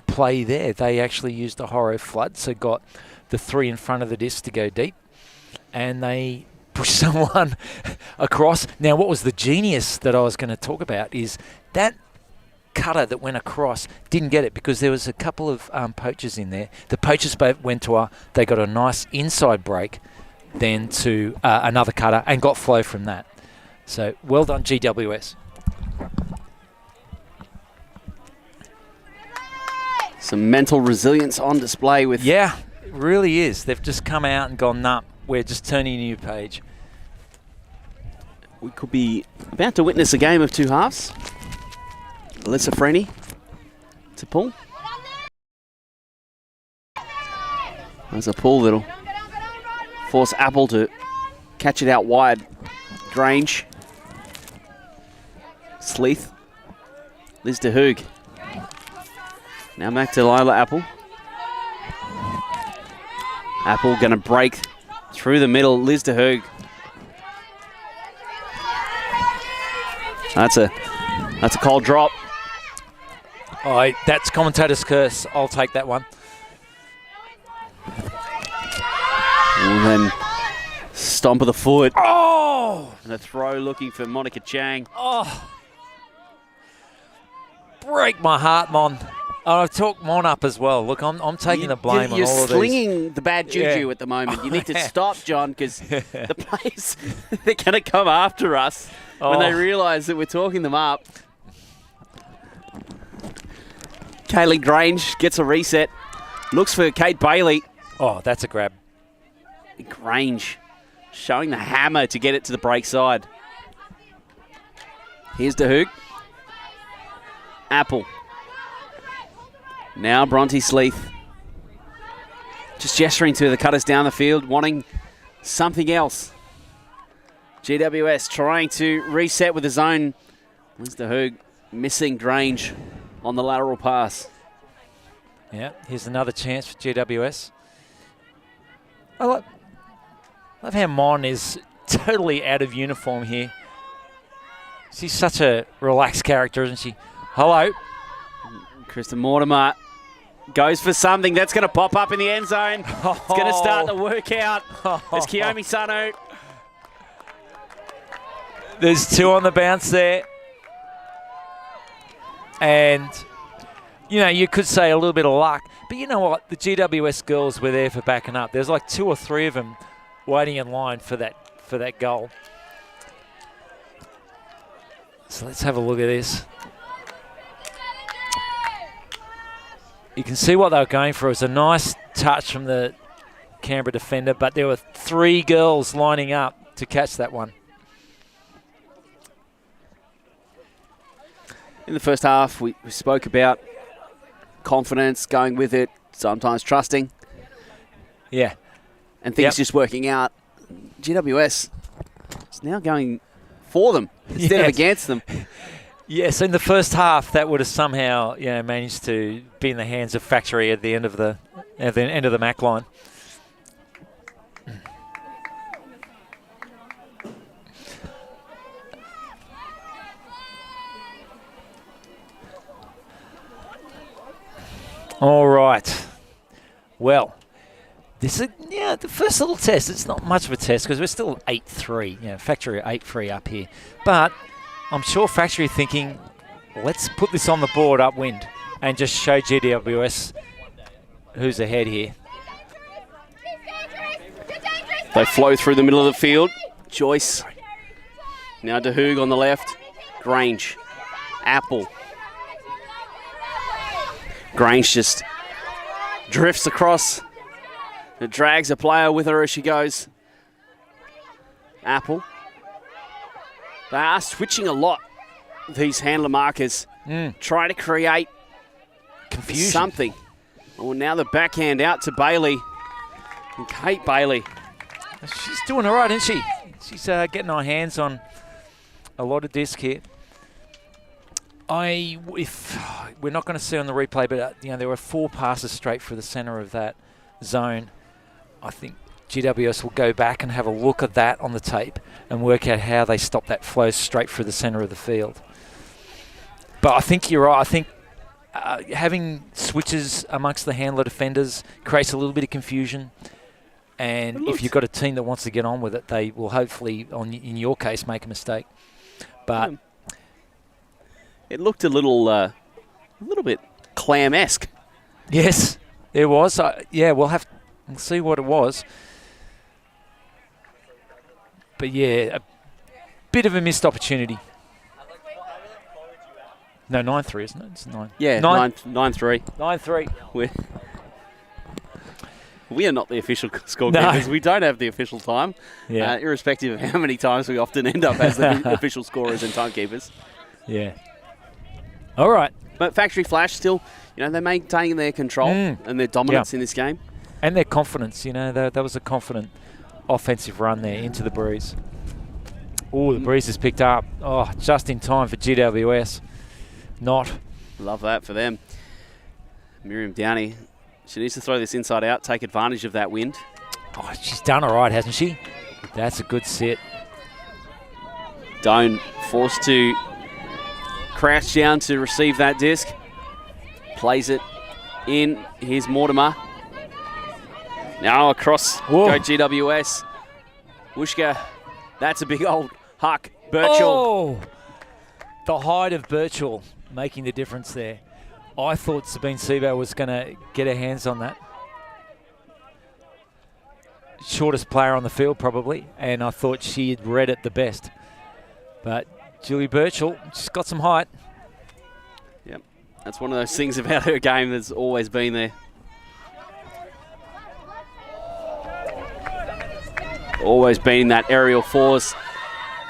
play there, they actually used the horror flood, so got the 3 in front of the disc to go deep, and they pushed someone across. Now, what was the genius that I was going to talk about is that cutter that went across didn't get it, because there was a couple of poachers in there. The poachers both went to her. They got a nice inside break, then to another cutter, and got flow from that. So well done, GWS. Some mental resilience on display with... Yeah, it really is. They've just come out and gone, nah, we're just turning a new page. We could be about to witness a game of 2 halves. Alyssa Freeney to pull. There's a pull that'll force Apple to catch it out wide. Grange. Sleeth. Liz de Hoog. Now back to Lila Apple. Apple going to break through the middle. Liz de Hoog. That's a cold drop. Oh, that's commentator's curse. I'll take that one. And then stomp of the foot. Oh! And a throw looking for Monica Chang. Oh! Break my heart, Mon. Oh, I've talked Mon up as well. Look, I'm taking the blame on all of these. You're slinging the bad juju at the moment. You need to stop, John, because the players, they're going to come after us when they realise that we're talking them up. Kaylee Grange gets a reset. Looks for Kate Bailey. Oh, that's a grab. Grange showing the hammer to get it to the break side. Here's De Hoog. Apple. Now Bronte Sleeth. Just gesturing to the cutters down the field, wanting something else. GWS trying to reset with the zone. Here's De Hoog missing Grange on the lateral pass. Yeah, here's another chance for GWS. I love how Mon is totally out of uniform here. She's such a relaxed character, isn't she? Hello. Kristen Mortimer goes for something. That's going to pop up in the end zone. It's going to start the workout. It's Kiyomi Sano. There's 2 on the bounce there. And, you know, you could say a little bit of luck. But you know what? The GWS girls were there for backing up. There's like 2 or 3 of them waiting in line for that goal. So let's have a look at this. You can see what they were going for. It was a nice touch from the Canberra defender, but there were 3 girls lining up to catch that one. In the first half, we spoke about confidence, going with it, sometimes trusting. Yeah. And things just working out. GWS is now going for them instead of against them. Yes, in the first half, that would have somehow managed to be in the hands of Factory at the end of the MAC line. All right. Well, this is the first little test. It's not much of a test because we're still 8-3. Factory are 8-3 up here, but I'm sure Factory thinking, let's put this on the board upwind and just show GWS who's ahead here. They flow through the middle of the field. Joyce. Now De Hoog on the left. Grange. Apple. Grange just drifts across. It drags a player with her as she goes. Apple. They are switching a lot, these handler markers, trying to create confusion. Something. Well, now the backhand out to Bailey. And Kate Bailey. She's doing all right, isn't she? She's getting her hands on a lot of disc here. If we're not going to see on the replay, but there were 4 passes straight for the centre of that zone. I think GWS will go back and have a look at that on the tape and work out how they stop that flow straight through the centre of the field. But I think you're right. I think having switches amongst the handler defenders creates a little bit of confusion. And if you've got a team that wants to get on with it, they will hopefully, in your case, make a mistake. But it looked a little bit Clam-esque. Yes, there was. Yeah, we'll see what it was. But yeah, a bit of a missed opportunity. No, 9-3, isn't it? It's 9. Yeah, 9-3. 9-3. We are not the official scorekeepers. We don't have the official time, irrespective of how many times we often end up as the official scorers and timekeepers. Yeah. All right. But Factory Flash still, they're maintaining their control and their dominance in this game. And their confidence, that was a confident offensive run there into the breeze. Oh, the breeze has picked up. Oh, just in time for GWS. Not. Love that for them. Miriam Downey, she needs to throw this inside out, take advantage of that wind. Oh, she's done all right, hasn't she? That's a good sit. Doan forced to crouch down to receive that disc. Plays it in. Here's Mortimer. Now across go GWS. Wushka, that's a big old huck. Birchall. Oh, the height of Birchall making the difference there. I thought Sabine Sebo was going to get her hands on that. Shortest player on the field probably, and I thought she had read it the best. But Julie Birchall, she's got some height. Yep, that's one of those things about her game that's always been there. Always been that aerial force.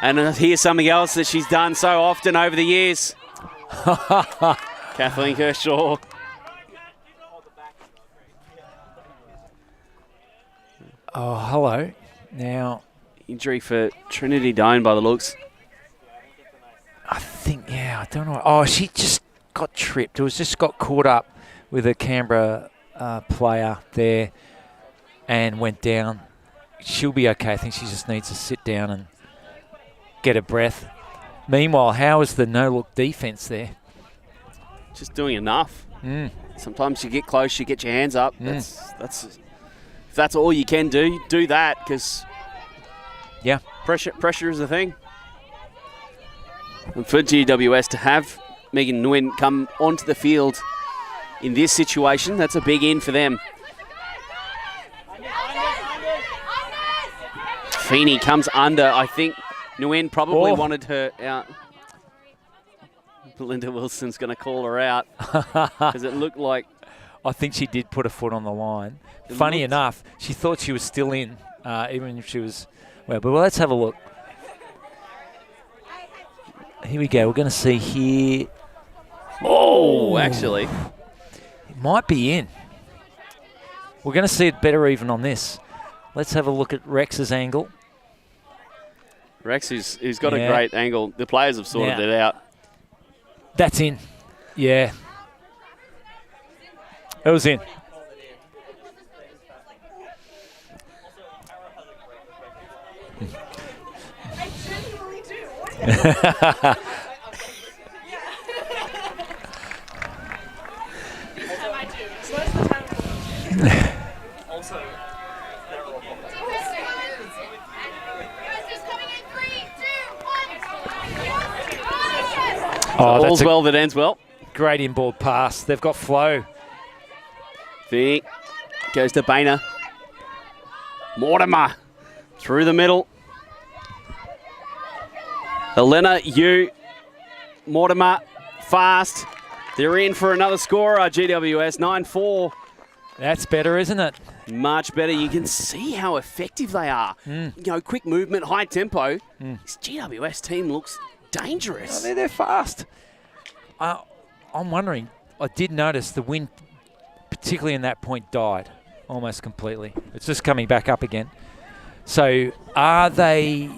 And here's something else that she's done so often over the years. Kathleen Kershaw. Oh, hello. Now, injury for Trinity Doan by the looks. I think, I don't know. Oh, she just got tripped. It was just got caught up with a Canberra player there and went down. She'll be okay. I think she just needs to sit down and get a breath. Meanwhile, how is the no-look defense there? Just doing enough. Sometimes you get close, you get your hands up. If that's all you can do that, because pressure is the thing. And for GWS to have Megan Nguyen come onto the field in this situation, that's a big in for them. Feeney comes under. I think Nguyen probably wanted her out. Belinda Wilson's going to call her out because it looked like... I think she did put a foot on the line. Funny enough, she thought she was still in, even if she was... But let's have a look. Here we go. We're going to see here... Oh, actually. It might be in. We're going to see it better even on this. Let's have a look at Rex's angle. Rex, who's got a great angle. The players have sorted it out. That's in. Yeah. It was in. All's well that ends well. Great inboard pass. They've got flow. Feeney goes to Boehner. Mortimer through the middle. Helena Yu. Mortimer fast. They're in for another scorer. GWS 9-4. That's better, isn't it? Much better. You can see how effective they are. Quick movement, high tempo. This GWS team looks dangerous. They're fast. I'm wondering, I did notice the wind, particularly in that point, died almost completely. It's just coming back up again. So are they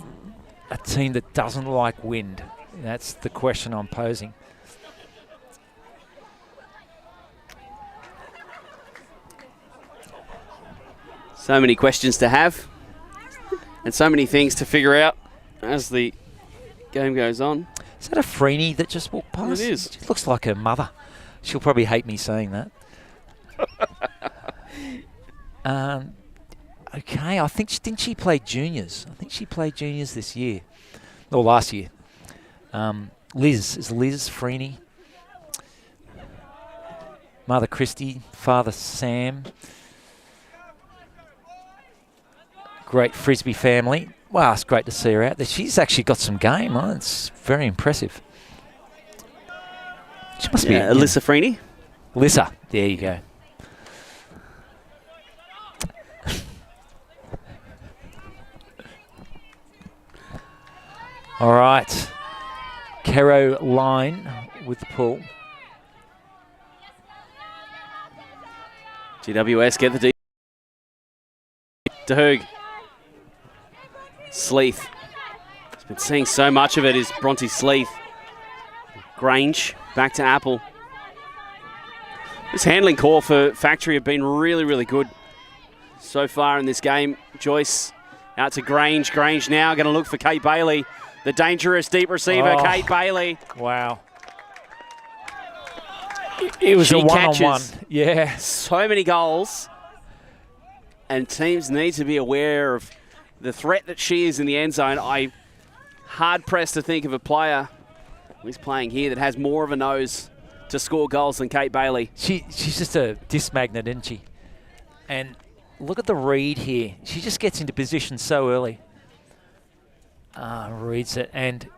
a team that doesn't like wind? That's the question I'm posing. So many questions to have and so many things to figure out as the game goes on. Is that a Freeney that just walked past? It is. She looks like her mother. She'll probably hate me saying that. Okay, I think, didn't she play juniors? I think she played juniors this year, or last year. Liz Freeney. Mother Christy, Father Sam. Great Frisbee family. Wow, it's great to see her out there. She's actually got some game, right? It's very impressive. She must be Alyssa Freeney. Alyssa, there you go. All right. Caroline with the pull. GWS get the D. DeHoog. Sleeth. He's been seeing so much of it is Bronte Sleeth. Grange back to Apple. This handling call for Factory have been really, really good so far in this game. Joyce out to Grange. Grange now going to look for Kate Bailey. The dangerous deep receiver, Kate Bailey. Wow. It was a one-on-one. Yeah. So many goals. And teams need to be aware of the threat that she is in the end zone. I'm hard-pressed to think of a player who's playing here that has more of a nose to score goals than Kate Bailey. She's just a disc magnet, isn't she? And look at the read here. She just gets into position so early. Reads it. And,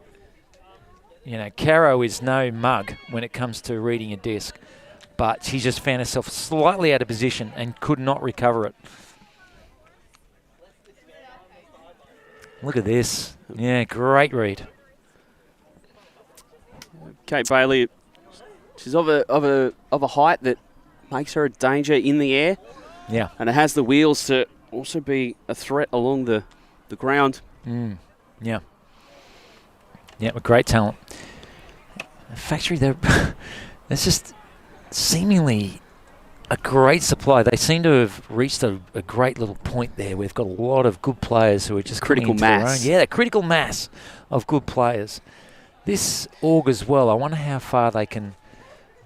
you know, Caro is no mug when it comes to reading a disc. But she just found herself slightly out of position and could not recover it. Look at this. Yeah, great read. Kate Bailey, she's of a height that makes her a danger in the air. Yeah. And it has the wheels to also be a threat along the ground. Yeah. Yeah, a great talent. Factory, there's just seemingly a great supply. They seem to have reached a great little point there. We've got a lot of good players who are just critical coming into their mass. own. Yeah, a critical mass of good players. This augurs well. I wonder how far they can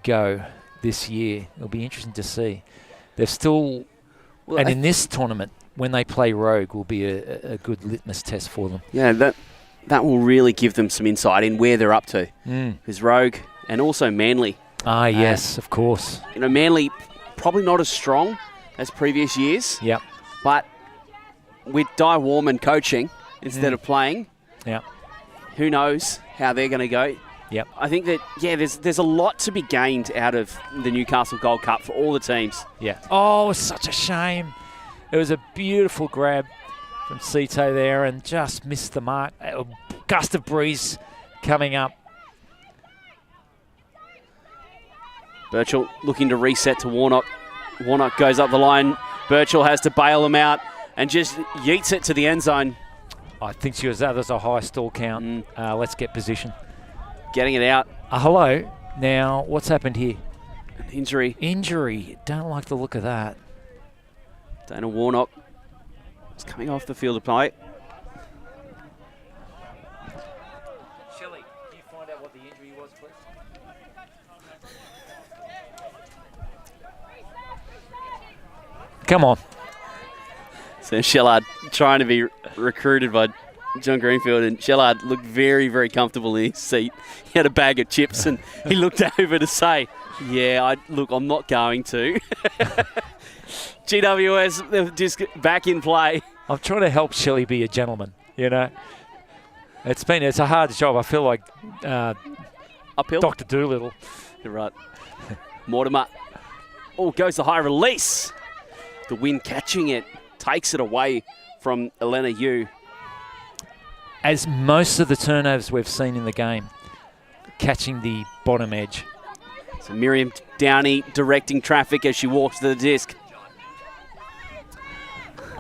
go this year. It'll be interesting to see. They're still, and in this tournament, when they play Rogue, will be a good litmus test for them. Yeah, that will really give them some insight in where they're up to. Because Rogue and also Manly. Yes, of course. You know, Manly probably not as strong as previous years. Yep. But with Di Warman coaching instead of playing, who knows how they're going to go. Yep. I think that, there's a lot to be gained out of the Newcastle Gold Cup for all the teams. Yeah. Oh, such a shame. It was a beautiful grab from Cito there and just missed the mark. A gust of breeze coming up. Birchall looking to reset to Warnock. Warnock goes up the line. Birchall has to bail him out and just yeets it to the end zone. I think she was that was a high stall count. Let's get position. Getting it out. Hello. Now, what's happened here? Injury. Injury. Don't like the look of that. Dana Warnock is coming off the field of play. Shelley, can you find out what the injury was, please? Come on. So Shellard trying to be recruited by John Greenfield, and Shellard looked very, very comfortable in his seat. He had a bag of chips and he looked over to say, I'm not going to. GWS, they're just back in play. I'm trying to help Shelley be a gentleman, you know. It's a hard job. I feel like uphill. Dr. Doolittle. You're right. Mortimer. Oh, goes the high release. The wind catching it, takes it away from Elena Yu. As most of the turnovers we've seen in the game, catching the bottom edge. So Miriam Downey directing traffic as she walks to the disc.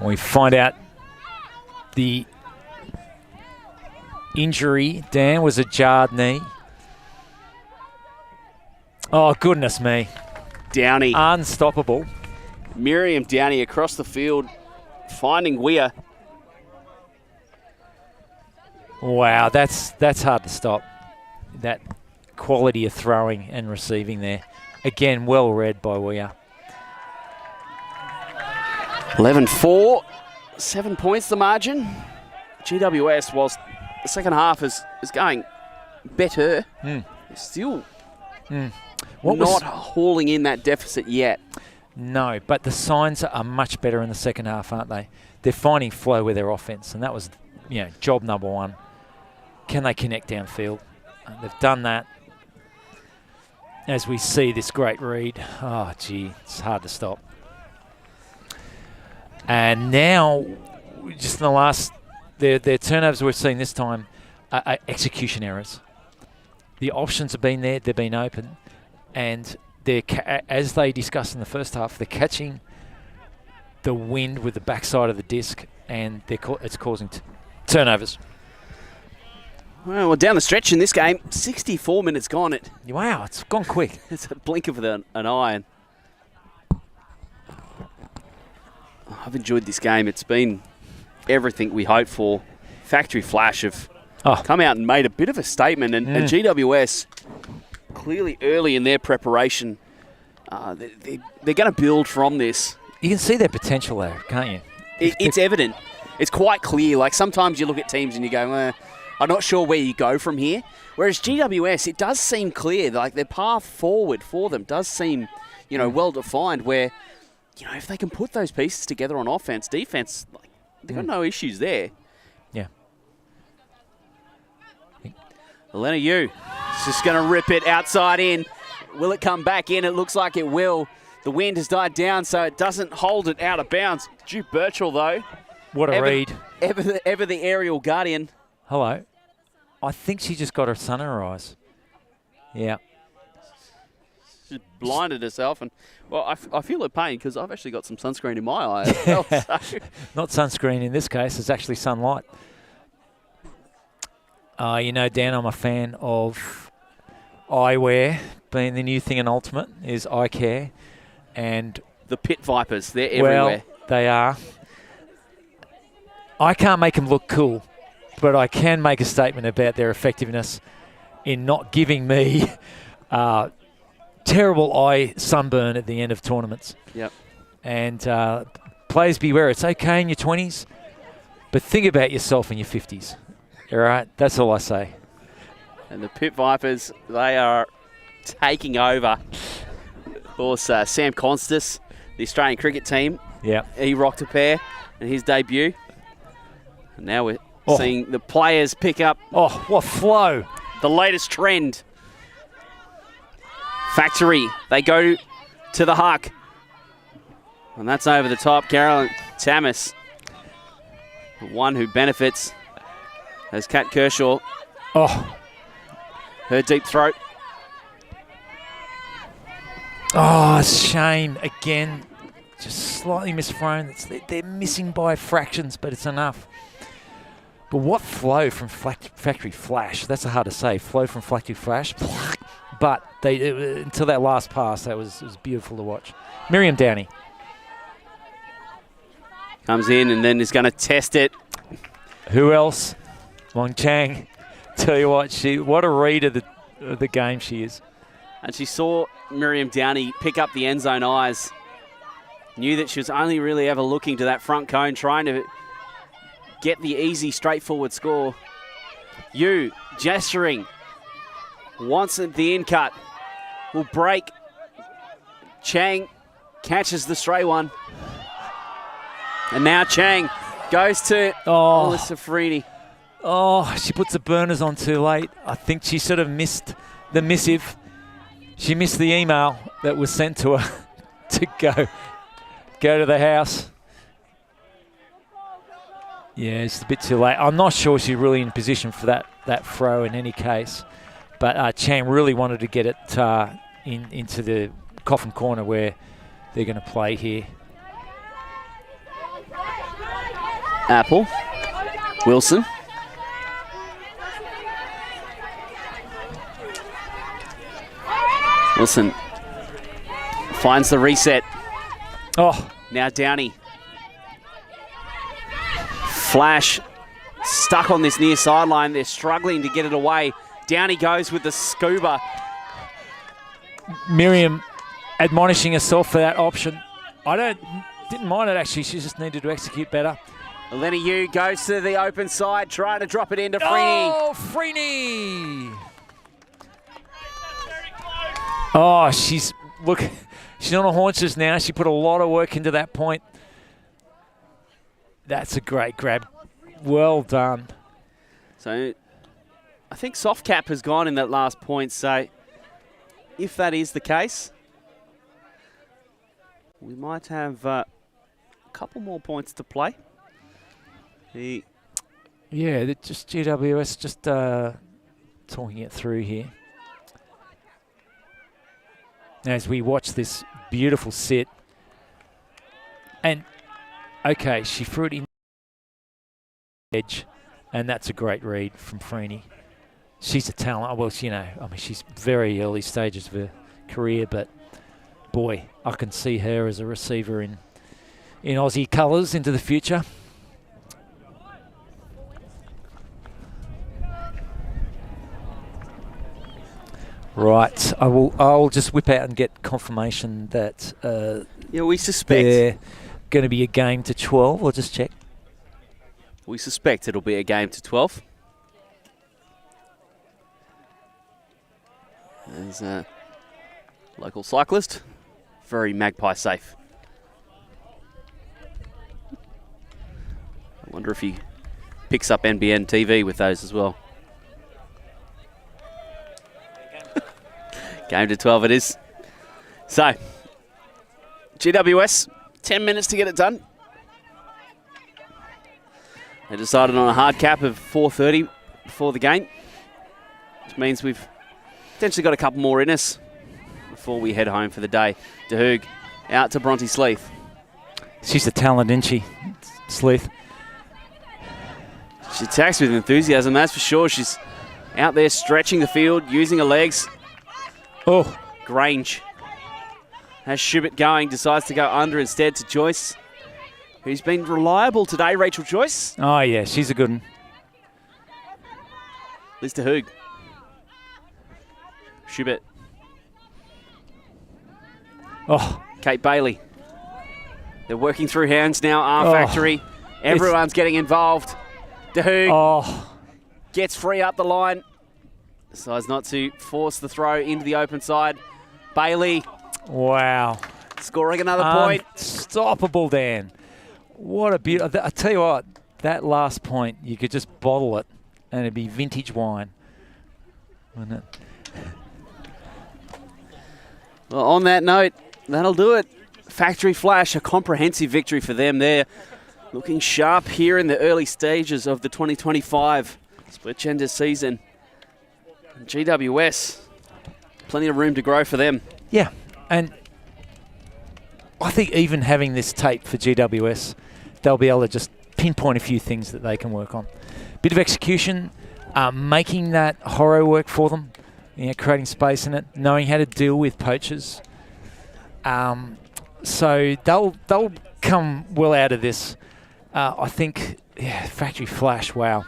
We find out the injury, Dan, was a jarred knee. Oh, goodness me. Downey. Unstoppable. Miriam Downey across the field finding Weir. Wow, that's hard to stop. That quality of throwing and receiving there. Again, well read by Weir. 11-4, 7 points the margin. GWS, whilst the second half is going better, still not hauling in that deficit yet. No, but the signs are much better in the second half, aren't they? They're finding flow with their offense, and that was, job number one. Can they connect downfield? They've done that. As we see this great read, oh gee, it's hard to stop. And now, just in the last, their turnovers we've seen this time are execution errors. The options have been there, they've been open, and they're as they discussed in the first half, they're catching the wind with the backside of the disc, and it's causing turnovers. Well, down the stretch in this game, 64 minutes gone. Wow, it's gone quick. It's a blink of an eye. And I've enjoyed this game. It's been everything we hoped for. Factory Flash have come out and made a bit of a statement, and GWS clearly early in their preparation, they're going to build from this. You can see their potential there, can't you? It's evident. It's quite clear. Like sometimes you look at teams and you go, I'm not sure where you go from here. Whereas GWS, it does seem clear. Like their path forward for them does seem, well defined. Where, if they can put those pieces together on offense, defense, they've got no issues there. Yeah. Elena Yu is just going to rip it outside in. Will it come back in? It looks like it will. The wind has died down, so it doesn't hold it out of bounds. Duke Birchall, though. What a read. Ever the aerial guardian. Hello. I think she just got her sun in her eyes. Yeah. She blinded herself. And, well, I feel her pain because I've actually got some sunscreen in my eye as well. So. Not sunscreen in this case. It's actually sunlight. Dan, I'm a fan of eyewear. Being the new thing in Ultimate is eye care. And the Pit Vipers, they're everywhere. Well, they are. I can't make them look cool, but I can make a statement about their effectiveness in not giving me terrible eye sunburn at the end of tournaments. Yep. And players beware. It's okay in your 20s, but think about yourself in your 50s. All right? That's all I say. And the Pit Vipers, they are taking over. Of course, Sam Constas, the Australian cricket team. Yeah. He rocked a pair in his debut. And now we're seeing the players pick up. Oh, what flow. The latest trend. Factory, they go to the huck. And that's over the top. Carolyn Tamas, the one who benefits, as Kat Kershaw. Oh. Her deep throat. Oh, shame. Again, just slightly misthrown. They're missing by fractions, but it's enough. But what flow from Factory Flash? That's hard to say. Flow from Factory Flash. But until that last pass, it was beautiful to watch. Miriam Downey. Comes in and then is going to test it. Who else? Wong Chang. Tell you what, what a read of the game she is. And she saw Miriam Downey pick up the end zone eyes. Knew that she was only really ever looking to that front cone, trying to get the easy, straightforward score. Yu gesturing. Wants it, the in cut. Will break. Chang catches the stray one. And now Chang goes to Alyssa Freeney. Oh, she puts the burners on too late. I think she sort of missed the missive. She missed the email that was sent to her to go to the house. Yeah, it's a bit too late. I'm not sure she's really in position for that throw in any case. But Chang really wanted to get it into the coffin corner where they're going to play here. Apple. Wilson. Wilson finds the reset. Oh. Now Downey. Flash stuck on this near sideline. They're struggling to get it away. Down he goes with the scuba. Miriam admonishing herself for that option. Didn't mind it actually. She just needed to execute better. Lenny Yu goes to the open side, trying to drop it into Freeney. Oh, Freeney! Oh, she's on her haunches now. She put a lot of work into that point. That's a great grab. Well done. So I think soft cap has gone in that last point. So if that is the case, we might have a couple more points to play. Yeah, just GWS just talking it through here. As we watch this beautiful sit. And, okay, she threw it in the edge, and that's a great read from Freeney. She's a talent. Well, she's very early stages of her career, but, boy, I can see her as a receiver in Aussie colours into the future. Right, I'll just whip out and get confirmation that we suspect they're going to be a game to 12. I'll just check. We suspect it'll be a game to 12. There's a local cyclist, very magpie safe. I wonder if he picks up NBN TV with those as well. Game to 12 it is. So, GWS, 10 minutes to get it done. They decided on a hard cap of 4:30 before the game, which means we've potentially got a couple more in us before we head home for the day. DeHoog out to Bronte Sleeth. She's a talent, isn't she, Sleeth? She attacks with enthusiasm, that's for sure. She's out there stretching the field, using her legs. Oh, Grange has Schubert going, decides to go under instead to Joyce, who's been reliable today, Rachel Joyce. Oh, yeah, she's a good one. Liz DeHoog. Schubert. Oh, Kate Bailey. They're working through hands now, R Factory. Everyone's getting involved. DeHoog gets free up the line. Decides not to force the throw into the open side. Bailey. Wow. Scoring another point. Unstoppable, Dan. What a beauty. I tell you what, that last point, you could just bottle it and it'd be vintage wine, wouldn't it? Well, on that note, that'll do it. Factory Flash, a comprehensive victory for them there. Looking sharp here in the early stages of the 2025 split gender season. And GWS, plenty of room to grow for them. Yeah, and I think even having this tape for GWS, they'll be able to just pinpoint a few things that they can work on. Bit of execution, making that horror work for them, creating space in it, knowing how to deal with poachers. So they'll come well out of this. I think Factory Flash, wow.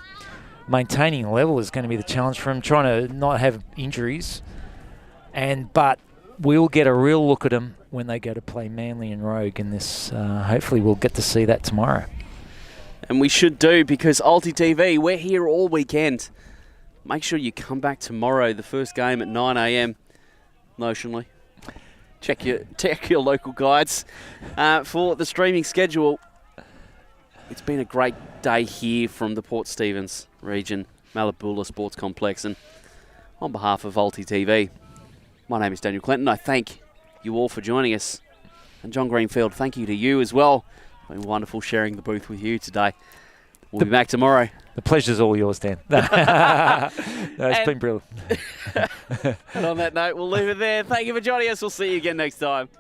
Maintaining level is going to be the challenge for them, trying to not have injuries. But we'll get a real look at them when they go to play Manly and Rogue in this. Hopefully we'll get to see that tomorrow. And we should do, because ULTI.TV, we're here all weekend. Make sure you come back tomorrow, the first game at 9 a.m. notionally. Check your local guides for the streaming schedule. It's been a great day here from the Port Stephens region, Malabula Sports Complex. And on behalf of ULTI.TV, my name is Daniel Clinton. I thank you all for joining us. And John Greenfield, thank you to you as well. It's been wonderful sharing the booth with you today. We'll be back tomorrow. The pleasure's all yours, Dan. It's been brilliant. And on that note, we'll leave it there. Thank you for joining us. We'll see you again next time.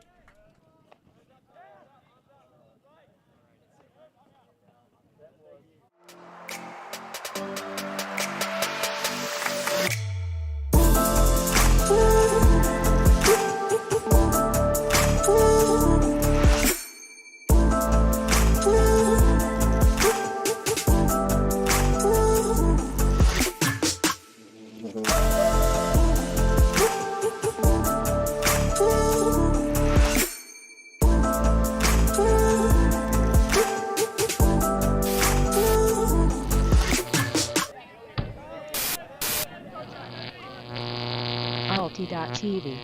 ULTI.TV.